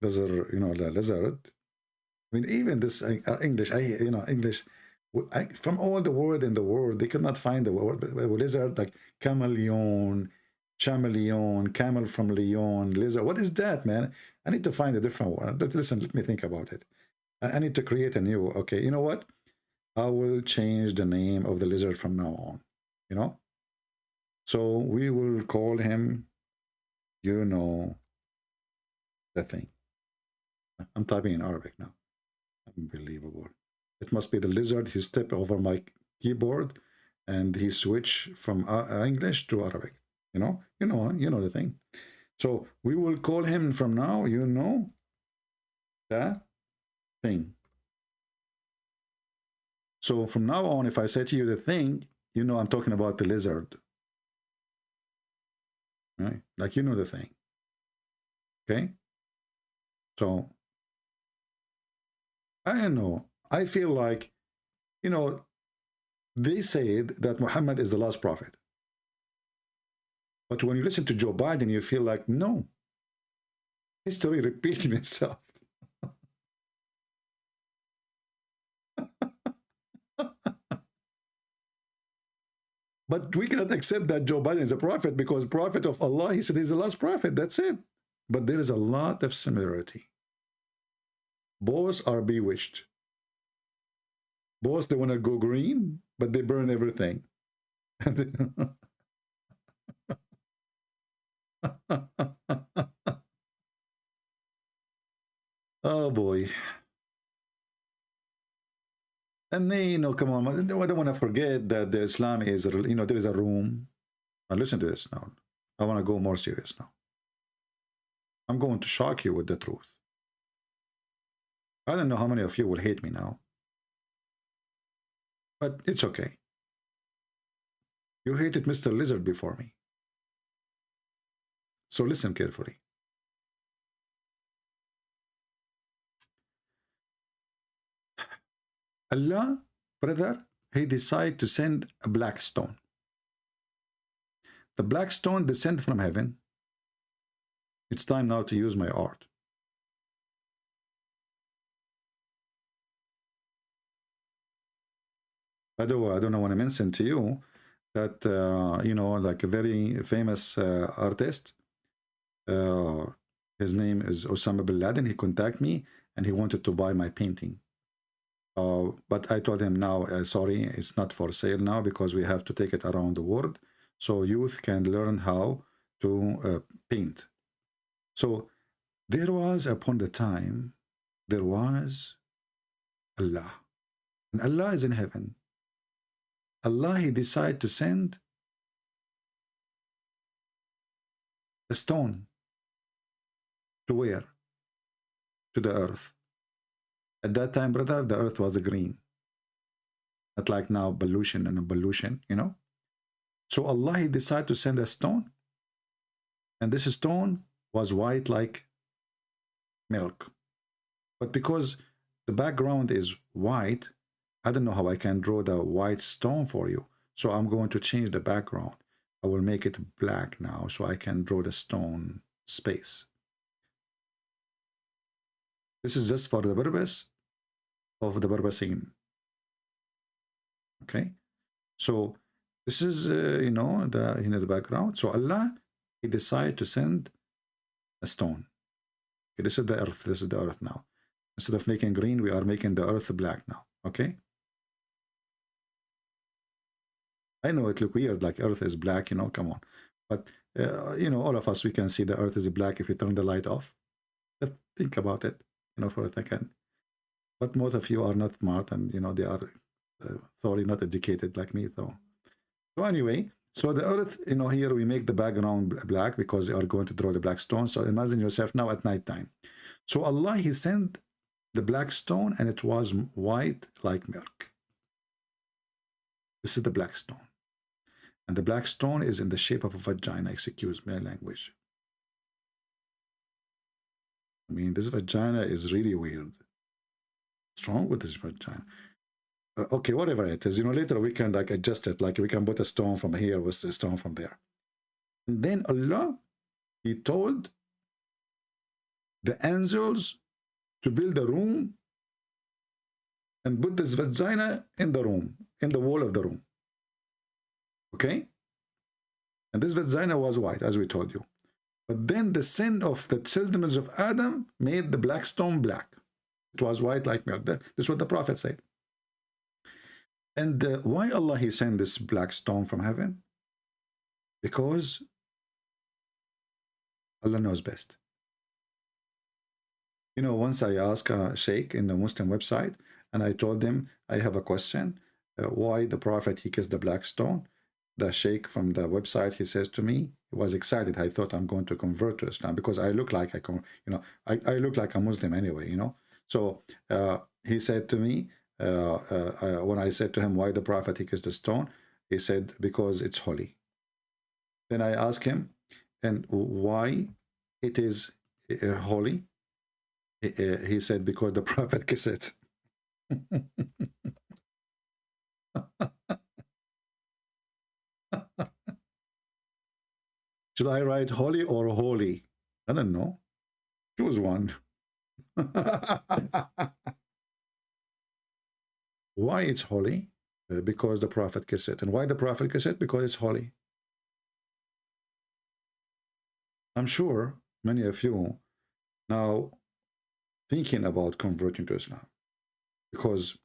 lizard, the lizard, I mean, even this English, English, from all the word in the world, they could not find the word lizard, like chameleon, camel from Leon, lizard. What is that, man? I need to find a different one. Listen, let me think about it. I need to create a new, okay, you know what? I will change the name of the lizard from now on, So we will call him, the thing. I'm typing in Arabic now. Unbelievable. It must be the lizard. He stepped over my keyboard and he switched from English to Arabic. You know the thing. So we will call him from now, the thing. So from now on, if I say to you the thing, I'm talking about the lizard. Right? Like the thing. Okay? So I don't know. I feel like, they said that Muhammad is the last prophet. But when you listen to Joe Biden, you feel like, no. History repeating itself. But we cannot accept that Joe Biden is a prophet because prophet of Allah, he said he's the last prophet. That's it. But there is a lot of similarity. Both are bewitched. Both, they want to go green, but they burn everything. Oh boy. And they, come on, I don't want to forget that the Islam is, there is a room. Now listen to this now. I want to go more serious now. I'm going to shock you with the truth. I don't know how many of you will hate me now. But it's okay. You hated Mr. Lizard before me. So listen carefully. Allah, brother, he decided to send a black stone. The black stone descended from heaven. It's time now to use my art. By the way, I don't want to mention to you that, like a very famous artist, his name is Osama bin Laden. He contacted me and he wanted to buy my painting. But I told him now, sorry, it's not for sale now because we have to take it around the world so youth can learn how to paint. So there was, upon the time, there was Allah. And Allah is in heaven. Allah, he decided to send a stone to where? To the earth. At that time, brother, the earth was green. Not like now, pollution and pollution, So Allah, he decided to send a stone. And this stone was white like milk. But because the background is white, I don't know how I can draw the white stone for you. So I'm going to change the background. I will make it black now so I can draw the stone space. This is just for the purpose of the purposing. Okay, so this is the background. So Allah, he decided to send a stone. Okay, this is the earth. This is the earth now. Instead of making green, we are making the earth black now. Okay. I know it look weird, like Earth is black, you know, come on. But, you know, all of us, we can see the Earth is black if you turn the light off. Just think about it, you know, for a second. But most of you are not smart, and, you know, they are thoroughly not educated like me, though. So anyway, so the Earth, you know, here we make the background black because they are going to draw the black stone. So imagine yourself now at night time. So Allah, He sent the black stone, and it was white like milk. This is the black stone. And the black stone is in the shape of a vagina, excuse my language. I mean, this vagina is really weird. What's wrong with this vagina? Okay, whatever it is, you know, later we can like adjust it, like we can put a stone from here with a stone from there. And then Allah, He told the angels to build a room and put this vagina in the room, in the wall of the room. Okay? And this vagina was white, as we told you. But then the sin of the children of Adam made the black stone black. It was white like milk. This is what the Prophet said. And why Allah, He sent this black stone from heaven? Because Allah knows best. You know, once I asked a sheikh in the Muslim website, and I told him, I have a question, why the Prophet, he kissed the black stone? The sheikh from the website, he says to me, he was excited. I thought I'm going to convert to Islam because I look like I look like a Muslim anyway, you know. So he said to me, when I said to him, why the Prophet, he kissed the stone? He said, because it's holy. Then I asked him, and why it is holy? He said, because the Prophet kissed it. Should I write holy or holy? I don't know. Choose one. Why it's holy? Because the Prophet kissed it. And why the Prophet kissed it? Because it's holy. I'm sure many of you now thinking about converting to Islam because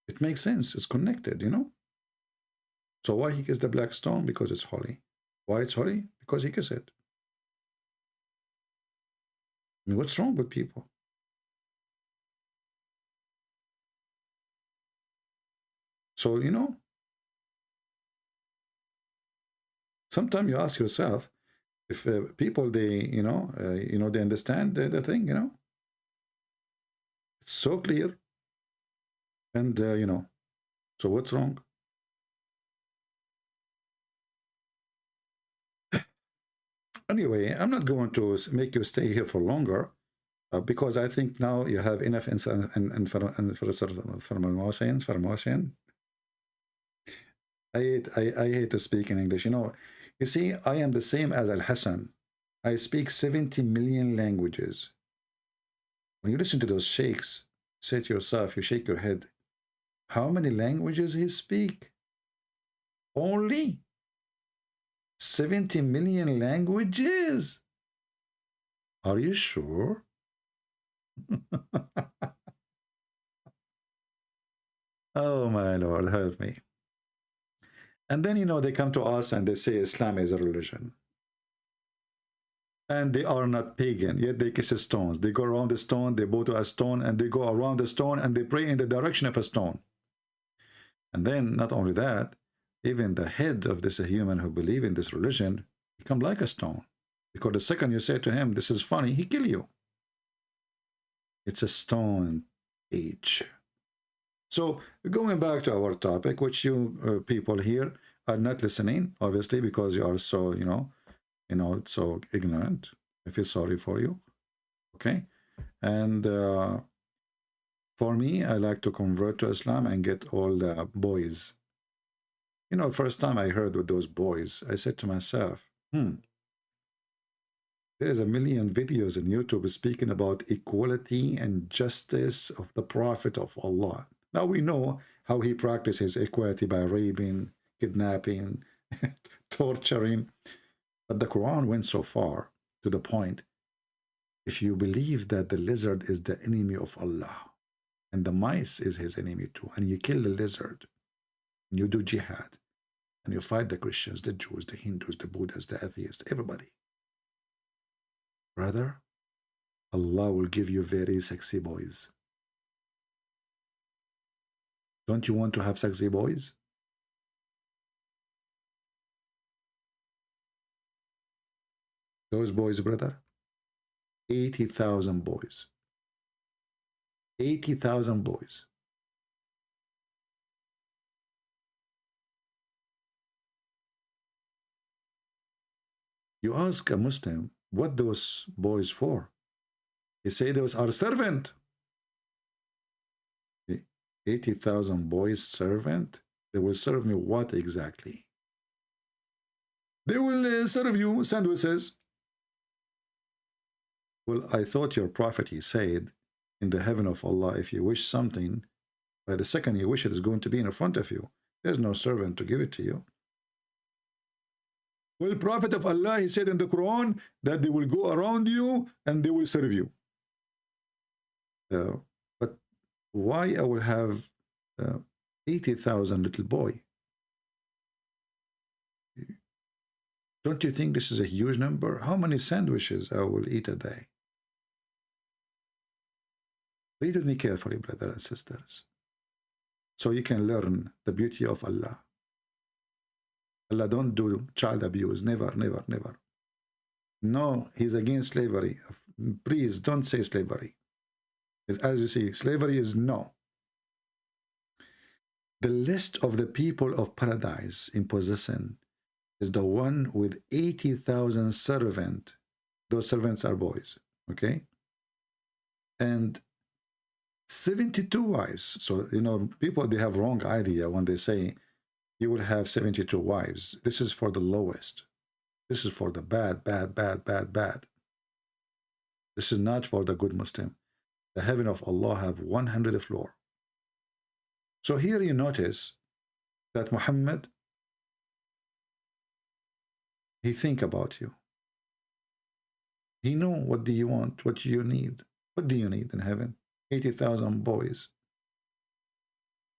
it makes sense. It's connected, you know. So why he kissed the black stone? Because it's holy. Why it's holy? Because he kissed it. I mean, what's wrong with people? So, you know, sometimes you ask yourself if people, they, you know, they understand the thing, you know. It's so clear. And, you know, so what's wrong? Anyway, I'm not going to make you stay here for longer because I think now you have enough information. I hate to speak in English. You know, you see, I am the same as Al-Hassan. I speak 70 million languages. When you listen to those sheikhs, say to yourself, you shake your head, how many languages he speak? Only 70 million languages? Are you sure? Oh my Lord, help me. And then, you know, they come to us and they say Islam is a religion. And they are not pagan, yet they kiss stones. They go around the stone, they bow to a stone, and they go around the stone and they pray in the direction of a stone. And then, not only that, even the head of this human who believe in this religion become like a stone. Because the second you say to him, this is funny, he kill you. It's a stone age. So going back to our topic, which you people here are not listening, obviously, because you are so, you know, so ignorant. I feel sorry for you. Okay. And for me, I like to convert to Islam and get all the boys. You know, first time I heard with those boys, I said to myself, there's a million videos on YouTube speaking about equality and justice of the Prophet of Allah. Now we know how he practices equality by raping, kidnapping, torturing. But the Quran went so far to the point, if you believe that the lizard is the enemy of Allah and the mice is his enemy too, and you kill the lizard, You do jihad. And you fight the Christians, the Jews, the Hindus, the Buddhists, the atheists, everybody. Brother, Allah will give you very sexy boys. Don't you want to have sexy boys? Those boys, brother, 80,000 boys. 80,000 boys. You ask a Muslim, what those boys for? He say those are servant. 80,000 boys servant? They will serve me what exactly? They will serve you sandwiches. Well, I thought your prophet, he said, in the heaven of Allah, if you wish something, by the second you wish it is going to be in front of you. There's no servant to give it to you. Well, Prophet of Allah, he said in the Quran that they will go around you and they will serve you. But why I will have 80,000 little boy? Don't you think this is a huge number? How many sandwiches I will eat a day? Read with me carefully, brothers and sisters, so you can learn the beauty of Allah. Allah don't do child abuse. Never, never, never. No, he's against slavery. Please don't say slavery. As you see, slavery is no. The list of the people of paradise in possession is the one with 80,000 servants. Those servants are boys, okay? And 72 wives. So, you know, people, they have wrong idea when they say you will have 72 wives. This is for the lowest. This is for the bad, bad, bad, bad, bad. This is not for the good Muslim. The heaven of Allah have 100 floor. So here you notice that Muhammad, he think about you. He know what do you want, what do you need. What do you need in heaven? 80,000 boys.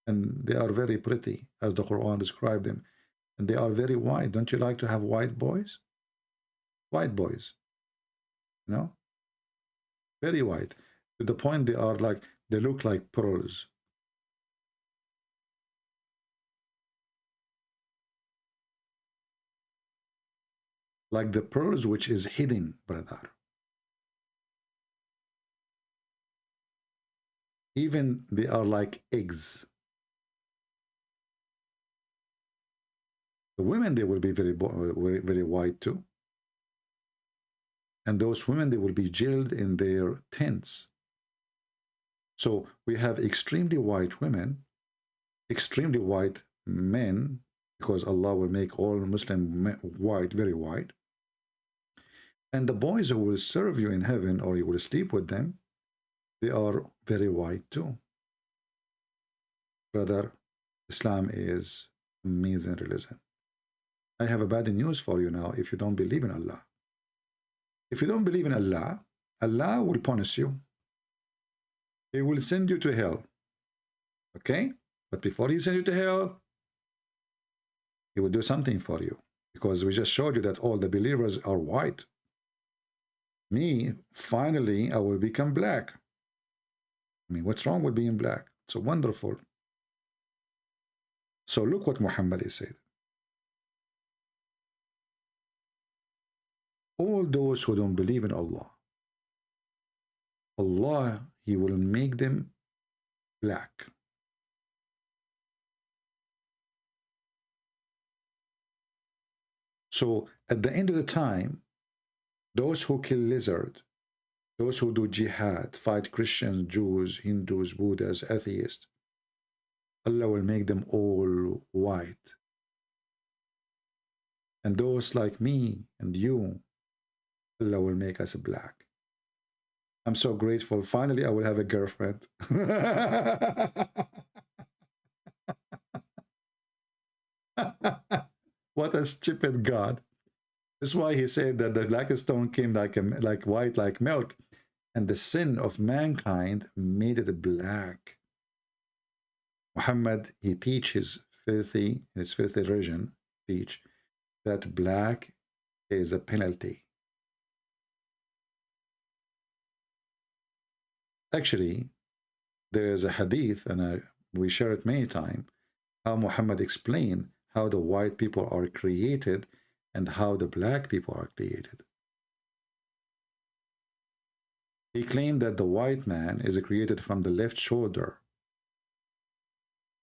And they are very pretty, as the Quran described them. And they are very white. Don't you like to have white boys? White boys. You know? Very white. To the point they are like, they look like pearls. Like the pearls which is hidden, brother. Even they are like eggs. The women, they will be very, very white too. And those women, they will be jailed in their tents. So we have extremely white women, extremely white men, because Allah will make all Muslim white, very white. And the boys who will serve you in heaven, or you will sleep with them, they are very white too. Brother, Islam is amazing religion. I have a bad news for you now if you don't believe in Allah. If you don't believe in Allah, Allah will punish you. He will send you to hell. Okay? But before he sends you to hell, he will do something for you. Because we just showed you that all the believers are white. Me, finally, I will become black. I mean, what's wrong with being black? It's so wonderful. So look what Muhammad said. All those who don't believe in Allah, Allah, he will make them black. So at the end of the time, those who kill lizard, those who do jihad, fight Christians, Jews, Hindus, Buddhists, atheists, Allah will make them all white. And those like me and you, Allah will make us black. I'm so grateful. Finally, I will have a girlfriend. What a stupid God. That's why he said that the black stone came like white, like milk. And the sin of mankind made it black. Muhammad, he teaches filthy, in its filthy religion, teach that black is a penalty. Actually, there is a hadith, and we share it many times, how Muhammad explained how the white people are created and how the black people are created. He claimed that the white man is created from the left shoulder,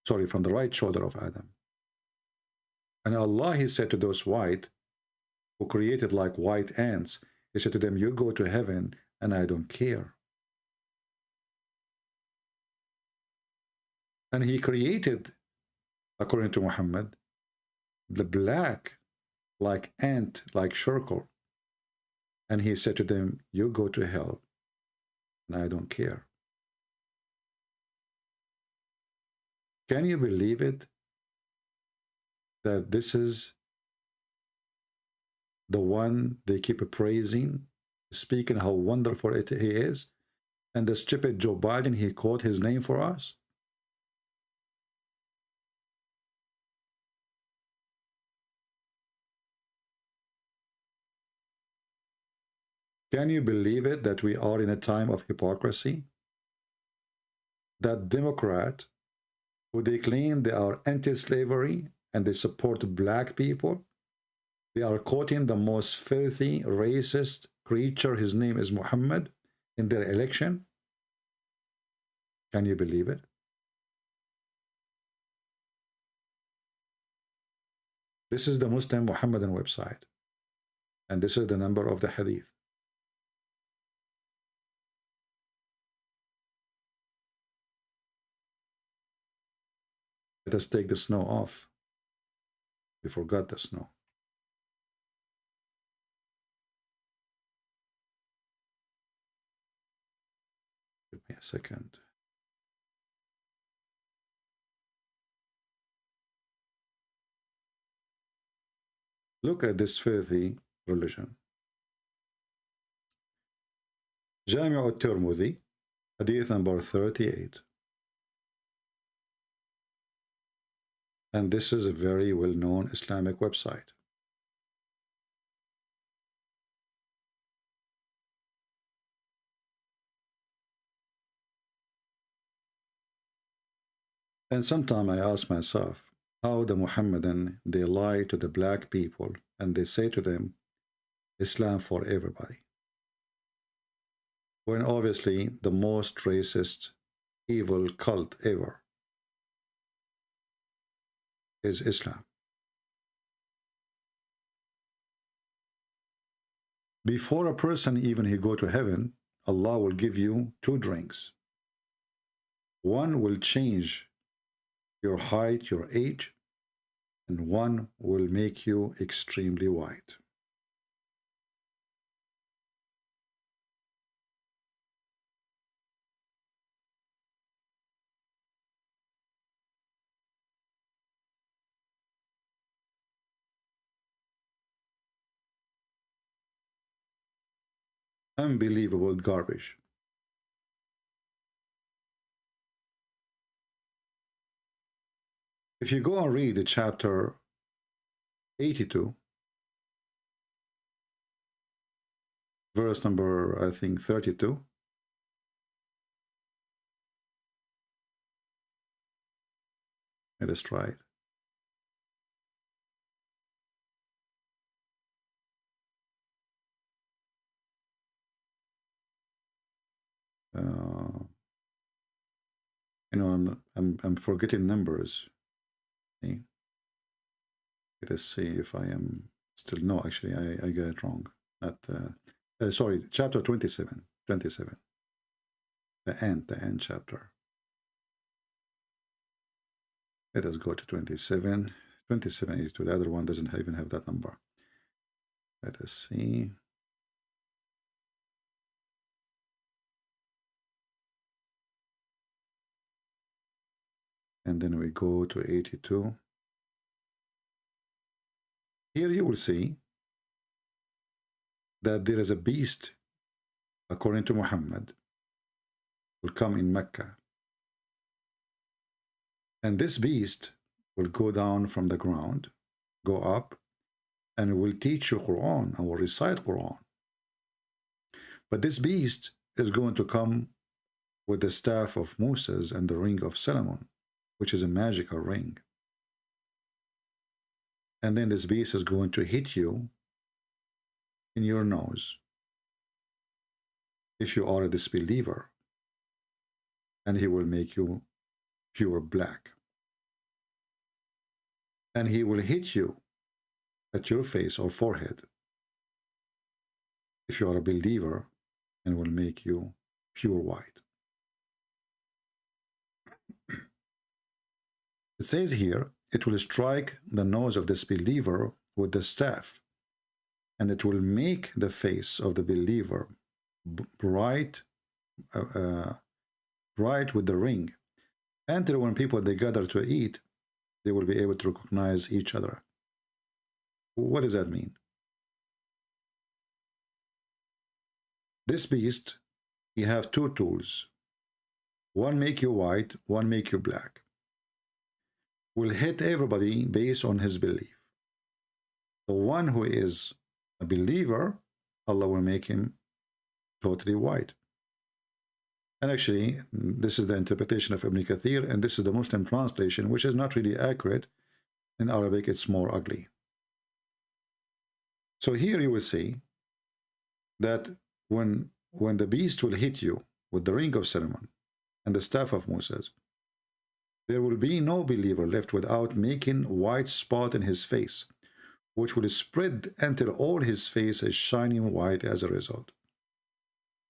sorry, from the right shoulder of Adam. And Allah, he said to those white, who created like white ants, he said to them, you go to heaven and I don't care. And he created, according to Muhammad, the black like ant, like circle. And he said to them, you go to hell and I don't care. Can you believe it? That this is the one they keep praising, speaking how wonderful he is, and the stupid Joe Biden, he called his name for us. Can you believe it that we are in a time of hypocrisy? That Democrat, who they claim they are anti-slavery and they support black people, they are quoting the most filthy, racist creature, his name is Muhammad, in their election. Can you believe it? This is the Muslim Muhammadan website, and this is the number of the hadith. Let us take the snow off. We forgot the snow. Give me a second. Look at this filthy religion. Jami' al-Tirmidhi, hadith number 38. And this is a very well-known Islamic website. And sometimes I ask myself, how the Muhammadan, they lie to the black people and they say to them, Islam for everybody. When obviously the most racist, evil cult ever is Islam. Before a person even he go to heaven, Allah will give you two drinks. One will change your height, your age, and one will make you extremely white. Unbelievable garbage. If you go and read the chapter 82, verse number, I think, 32, let us try it. You know, I'm forgetting numbers. Okay. Let us see if I am still, no, actually I got it wrong. Not sorry, chapter 27. The end chapter. Let us go to 27. 27 is to the other one, doesn't even have that number. Let us see. And then we go to 82. Here you will see that there is a beast, according to Muhammad, will come in Mecca. And this beast will go down from the ground, go up, and will teach you Quran and will recite Quran. But this beast is going to come with the staff of Moses and the ring of Solomon, which is a magical ring. And then this beast is going to hit you in your nose if you are a disbeliever, and he will make you pure black. And he will hit you at your face or forehead if you are a believer, and will make you pure white. It says here, it will strike the nose of this believer with the staff, and it will make the face of the believer bright with the ring, until when people they gather to eat, they will be able to recognize each other. What does that mean? This beast, he have two tools. One make you white, one make you black. Will hit everybody based on his belief. The one who is a believer, Allah will make him totally white. And actually, this is the interpretation of Ibn Kathir, and this is the Muslim translation, which is not really accurate. In Arabic, it's more ugly. So here you will see that when the beast will hit you with the ring of Solomon and the staff of Moses, there will be no believer left without making white spot in his face, which will spread until all his face is shining white as a result.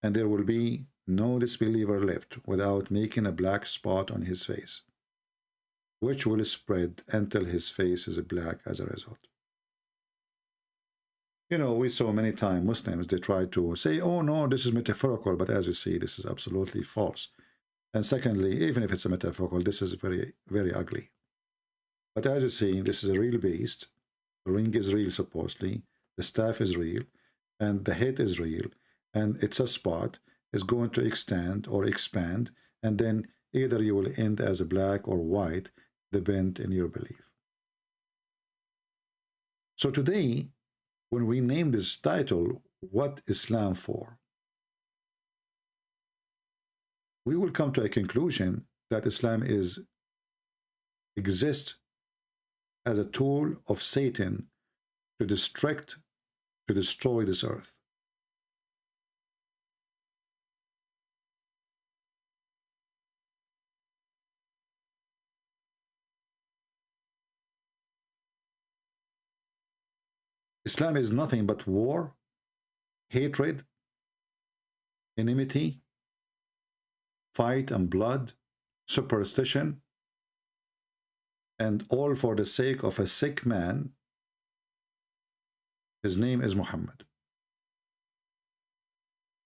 And there will be no disbeliever left without making a black spot on his face, which will spread until his face is black as a result. You know, we saw many times Muslims, they try to say, oh no, this is metaphorical, but as you see, this is absolutely false. And secondly, even if it's a metaphorical, this is very, very ugly. But as you see, this is a real beast. The ring is real, supposedly. The staff is real. And the head is real. And it's a spot. It's going to extend or expand. And then either you will end as a black or white, depend in your belief. So today, when we name this title, What Islam For?, we will come to a conclusion that Islam exists as a tool of Satan to destroy this earth. Islam is nothing but war, hatred, enmity, fight and blood, superstition, and all for the sake of a sick man. His name is Muhammad.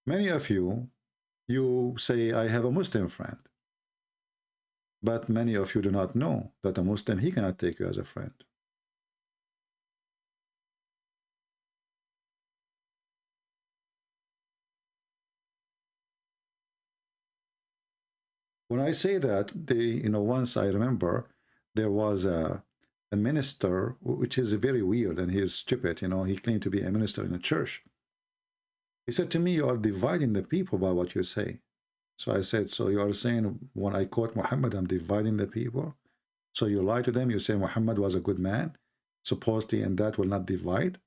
Many of you say, I have a Muslim friend. But many of you do not know that a Muslim, he cannot take you as a friend. When I say that, once I remember there was a minister, which is very weird, and he is stupid, he claimed to be a minister in a church. He said to me, you are dividing the people by what you say. So I said, so you are saying when I quote Muhammad, I'm dividing the people? So you lie to them, you say Muhammad was a good man, supposedly, and that will not divide?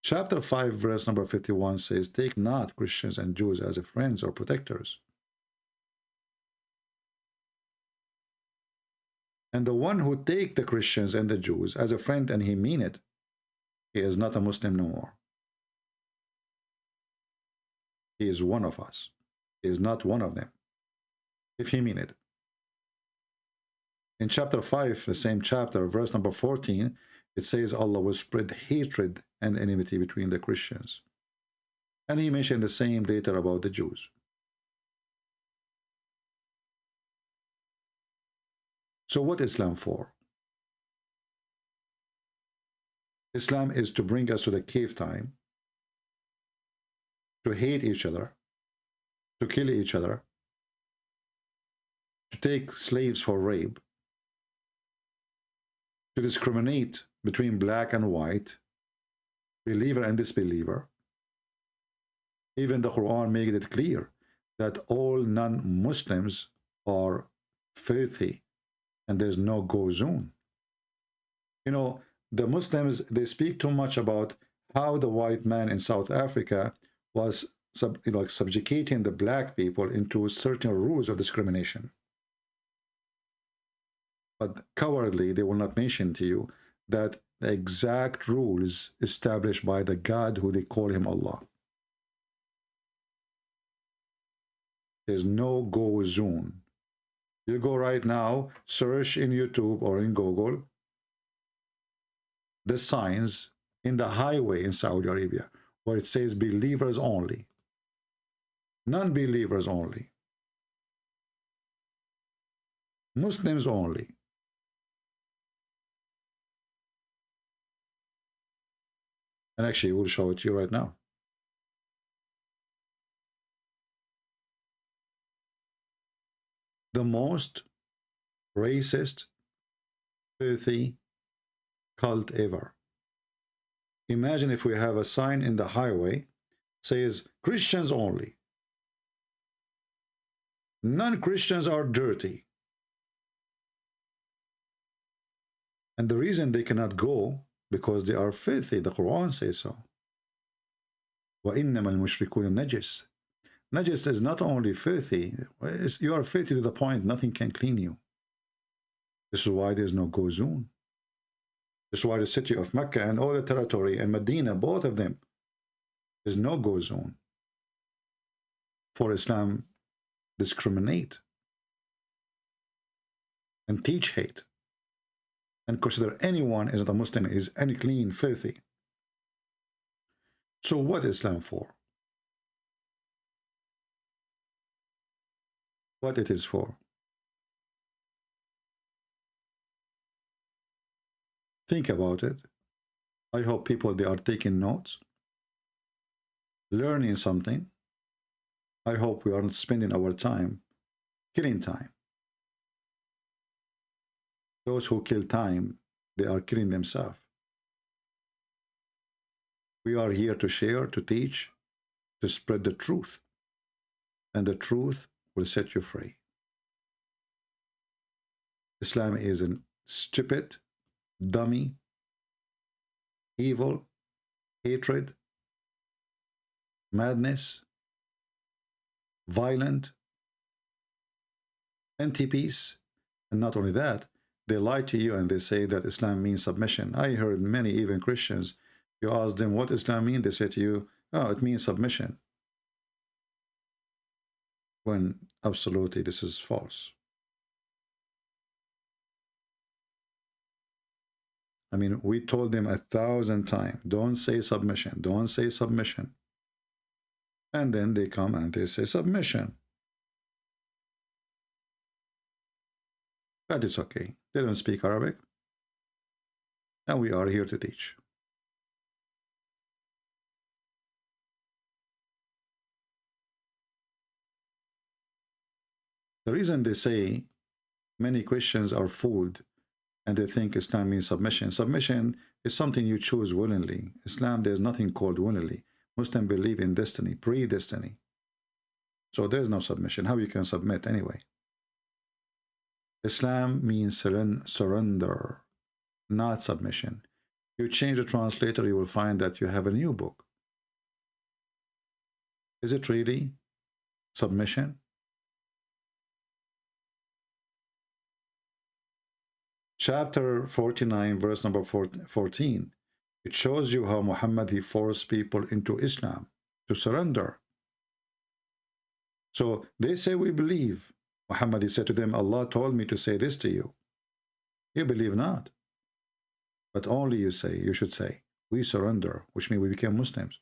Chapter 5, verse number 51 says, take not Christians and Jews as friends or protectors. And the one who take the Christians and the Jews as a friend and he mean it, he is not a Muslim no more. He is one of us. He is not one of them, if he mean it. In chapter 5, the same chapter, verse number 14, it says Allah will spread hatred and enmity between the Christians. And he mentioned the same later about the Jews. So what is Islam for? Islam is to bring us to the cave time, to hate each other, to kill each other, to take slaves for rape, to discriminate between black and white, believer and disbeliever. Even the Quran made it clear that all non-Muslims are filthy and there's no go zone. You know, the Muslims, they speak too much about how the white man in South Africa was subjugating the black people into certain rules of discrimination. But cowardly, they will not mention to you that the exact rules established by the God who they call him Allah. There's no go zone. You go right now, search in YouTube or in Google the signs in the highway in Saudi Arabia where it says believers only, non-believers only, Muslims only. And actually, we'll show it to you right now. The most racist, filthy cult ever. Imagine if we have a sign in the highway says Christians only. Non-Christians are dirty. And the reason they cannot go, because they are filthy. The Quran says so. وَإِنَّمَا الْمُشْرِكُونَ نَجِسٌ. Najis is not only filthy, you are filthy to the point nothing can clean you. This is why there's no go zone. This is why the city of Mecca and all the territory and Medina, both of them, there's no go zone. For Islam discriminate and teach hate and consider anyone as a Muslim is unclean, filthy. So what is Islam for? What it is for? Think about it. I hope people, they are taking notes, learning something. I hope we are not spending our time killing time. Those who kill time, they are killing themselves. We are here to share, to teach, to spread the truth. And the truth will set you free. Islam is a stupid, dummy, evil, hatred, madness, violent, anti-peace. And not only that, they lie to you and they say that Islam means submission. I heard many, even Christians, you ask them what Islam means, they say to you, oh, it means submission. When absolutely this is false. I mean, we told them 1,000 times, don't say submission, don't say submission. And then they come and they say submission. But it's okay. They don't speak Arabic. And we are here to teach. The reason they say many Christians are fooled and they think Islam means submission. Submission is something you choose willingly. Islam, there's nothing called willingly. Muslims believe in destiny, predestiny. So there's no submission. How you can submit anyway? Islam means surrender, not submission. You change the translator, you will find that you have a new book. Is it really submission? Chapter 49, verse number 14. It shows you how Muhammad, he forced people into Islam to surrender. So they say, we believe. Muhammad, he said to them, Allah told me to say this to you. You believe not. But only you should say, we surrender, which means we became Muslims.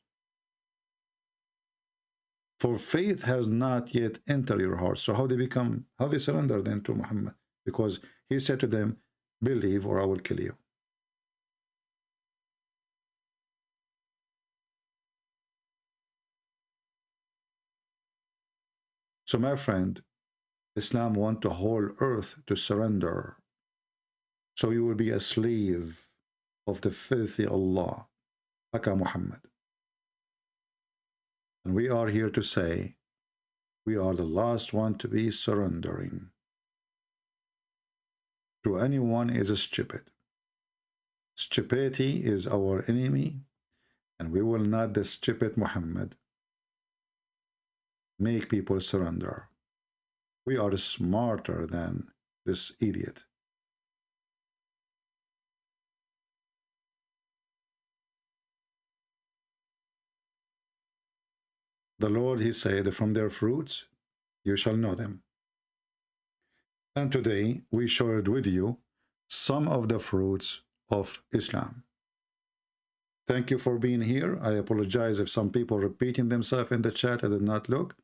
For faith has not yet entered your heart. So how they surrender then to Muhammad? Because he said to them, believe or I will kill you. So my friend, Islam wants the whole earth to surrender. So you will be a slave of the filthy Allah, Aka Muhammad. And we are here to say, we are the last one to be surrendering to anyone is stupid. Stupidity is our enemy, and we will not, the stupid Muhammad, make people surrender. We are smarter than this idiot. The Lord, he said, from their fruits you shall know them. And today we shared with you some of the fruits of Islam. Thank you for being here. I apologize if some people repeating themselves in the chat. I did not look,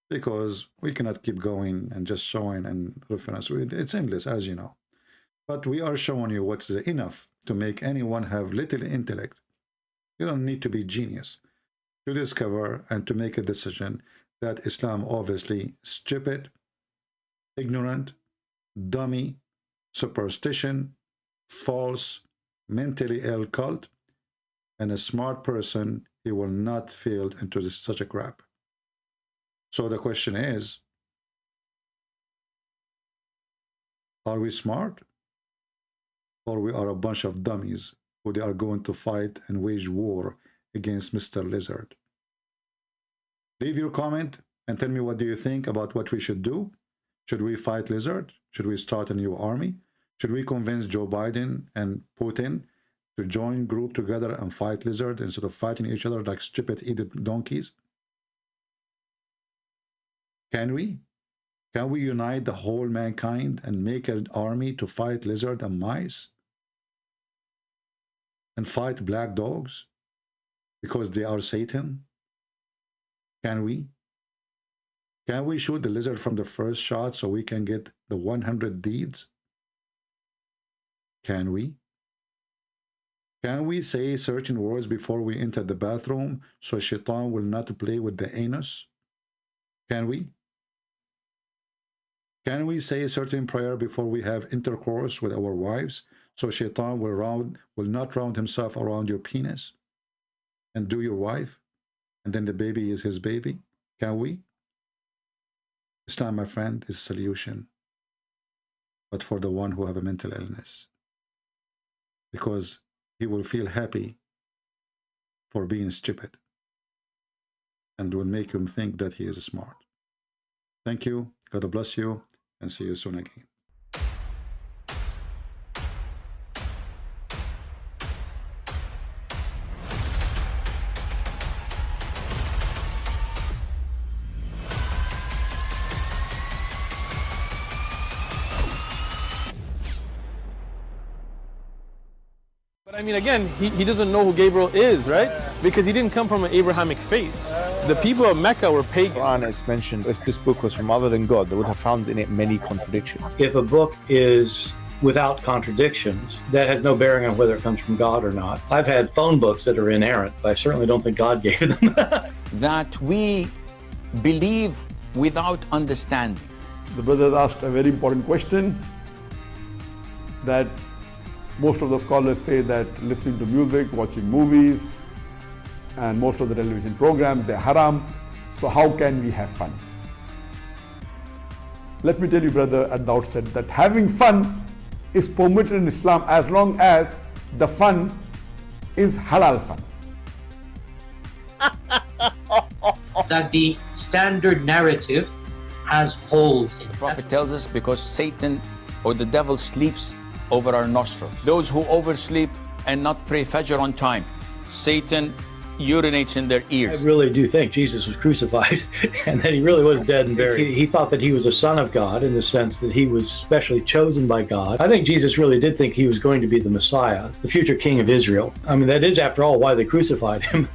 because we cannot keep going and just showing and reference. It's endless, as you know. But we are showing you what's enough to make anyone have little intellect. You don't need to be genius to discover and to make a decision that Islam obviously stupid, ignorant, dummy, superstition, false, mentally ill cult, and a smart person, he will not fall into such a crap. So the question is, are we smart, or we are a bunch of dummies who they are going to fight and wage war against Mr. Lizard? Leave your comment and tell me, what do you think about what we should do? Should we fight Lizard? Should we start a new army? Should we convince Joe Biden and Putin to join group together and fight Lizard instead of fighting each other like stupid idiot donkeys? Can we? Can we unite the whole mankind and make an army to fight Lizard and mice? And fight black dogs because they are Satan? Can we? Can we shoot the Lizard from the first shot so we can get the 100 deeds? Can we? Can we say certain words before we enter the bathroom so Shaitan will not play with the anus? Can we? Can we say a certain prayer before we have intercourse with our wives so Shaitan will not round himself around your penis and do your wife, and then the baby is his baby? Can we? Islam, my friend, is a solution, but for the one who have a mental illness, because he will feel happy for being stupid and will make him think that he is smart. Thank you. God bless you, and see you soon again. But I mean, again, he doesn't know who Gabriel is, right? Because he didn't come from an Abrahamic faith. The people of Mecca were pagan. Quran is mentioned, if this book was from other than God, they would have found in it many contradictions. If a book is without contradictions, that has no bearing on whether it comes from God or not. I've had phone books that are inerrant, but I certainly don't think God gave them. That we believe without understanding. The brother asked a very important question, that most of the scholars say that listening to music, watching movies, and most of the television programs, they're haram. So how can we have fun? Let me tell you, brother, at the outset, that having fun is permitted in Islam as long as the fun is halal fun. That the standard narrative has holes in it. The Prophet tells us because Satan or the devil sleeps over our nostrils. Those who oversleep and not pray Fajr on time, Satan urinates in their I ears. really do think Jesus was crucified and that he really was dead and buried. He thought that he was a son of God in the sense that he was specially chosen by God. I think Jesus really did think he was going to be the Messiah, the future king of Israel. I mean, that is, after all, why they crucified him.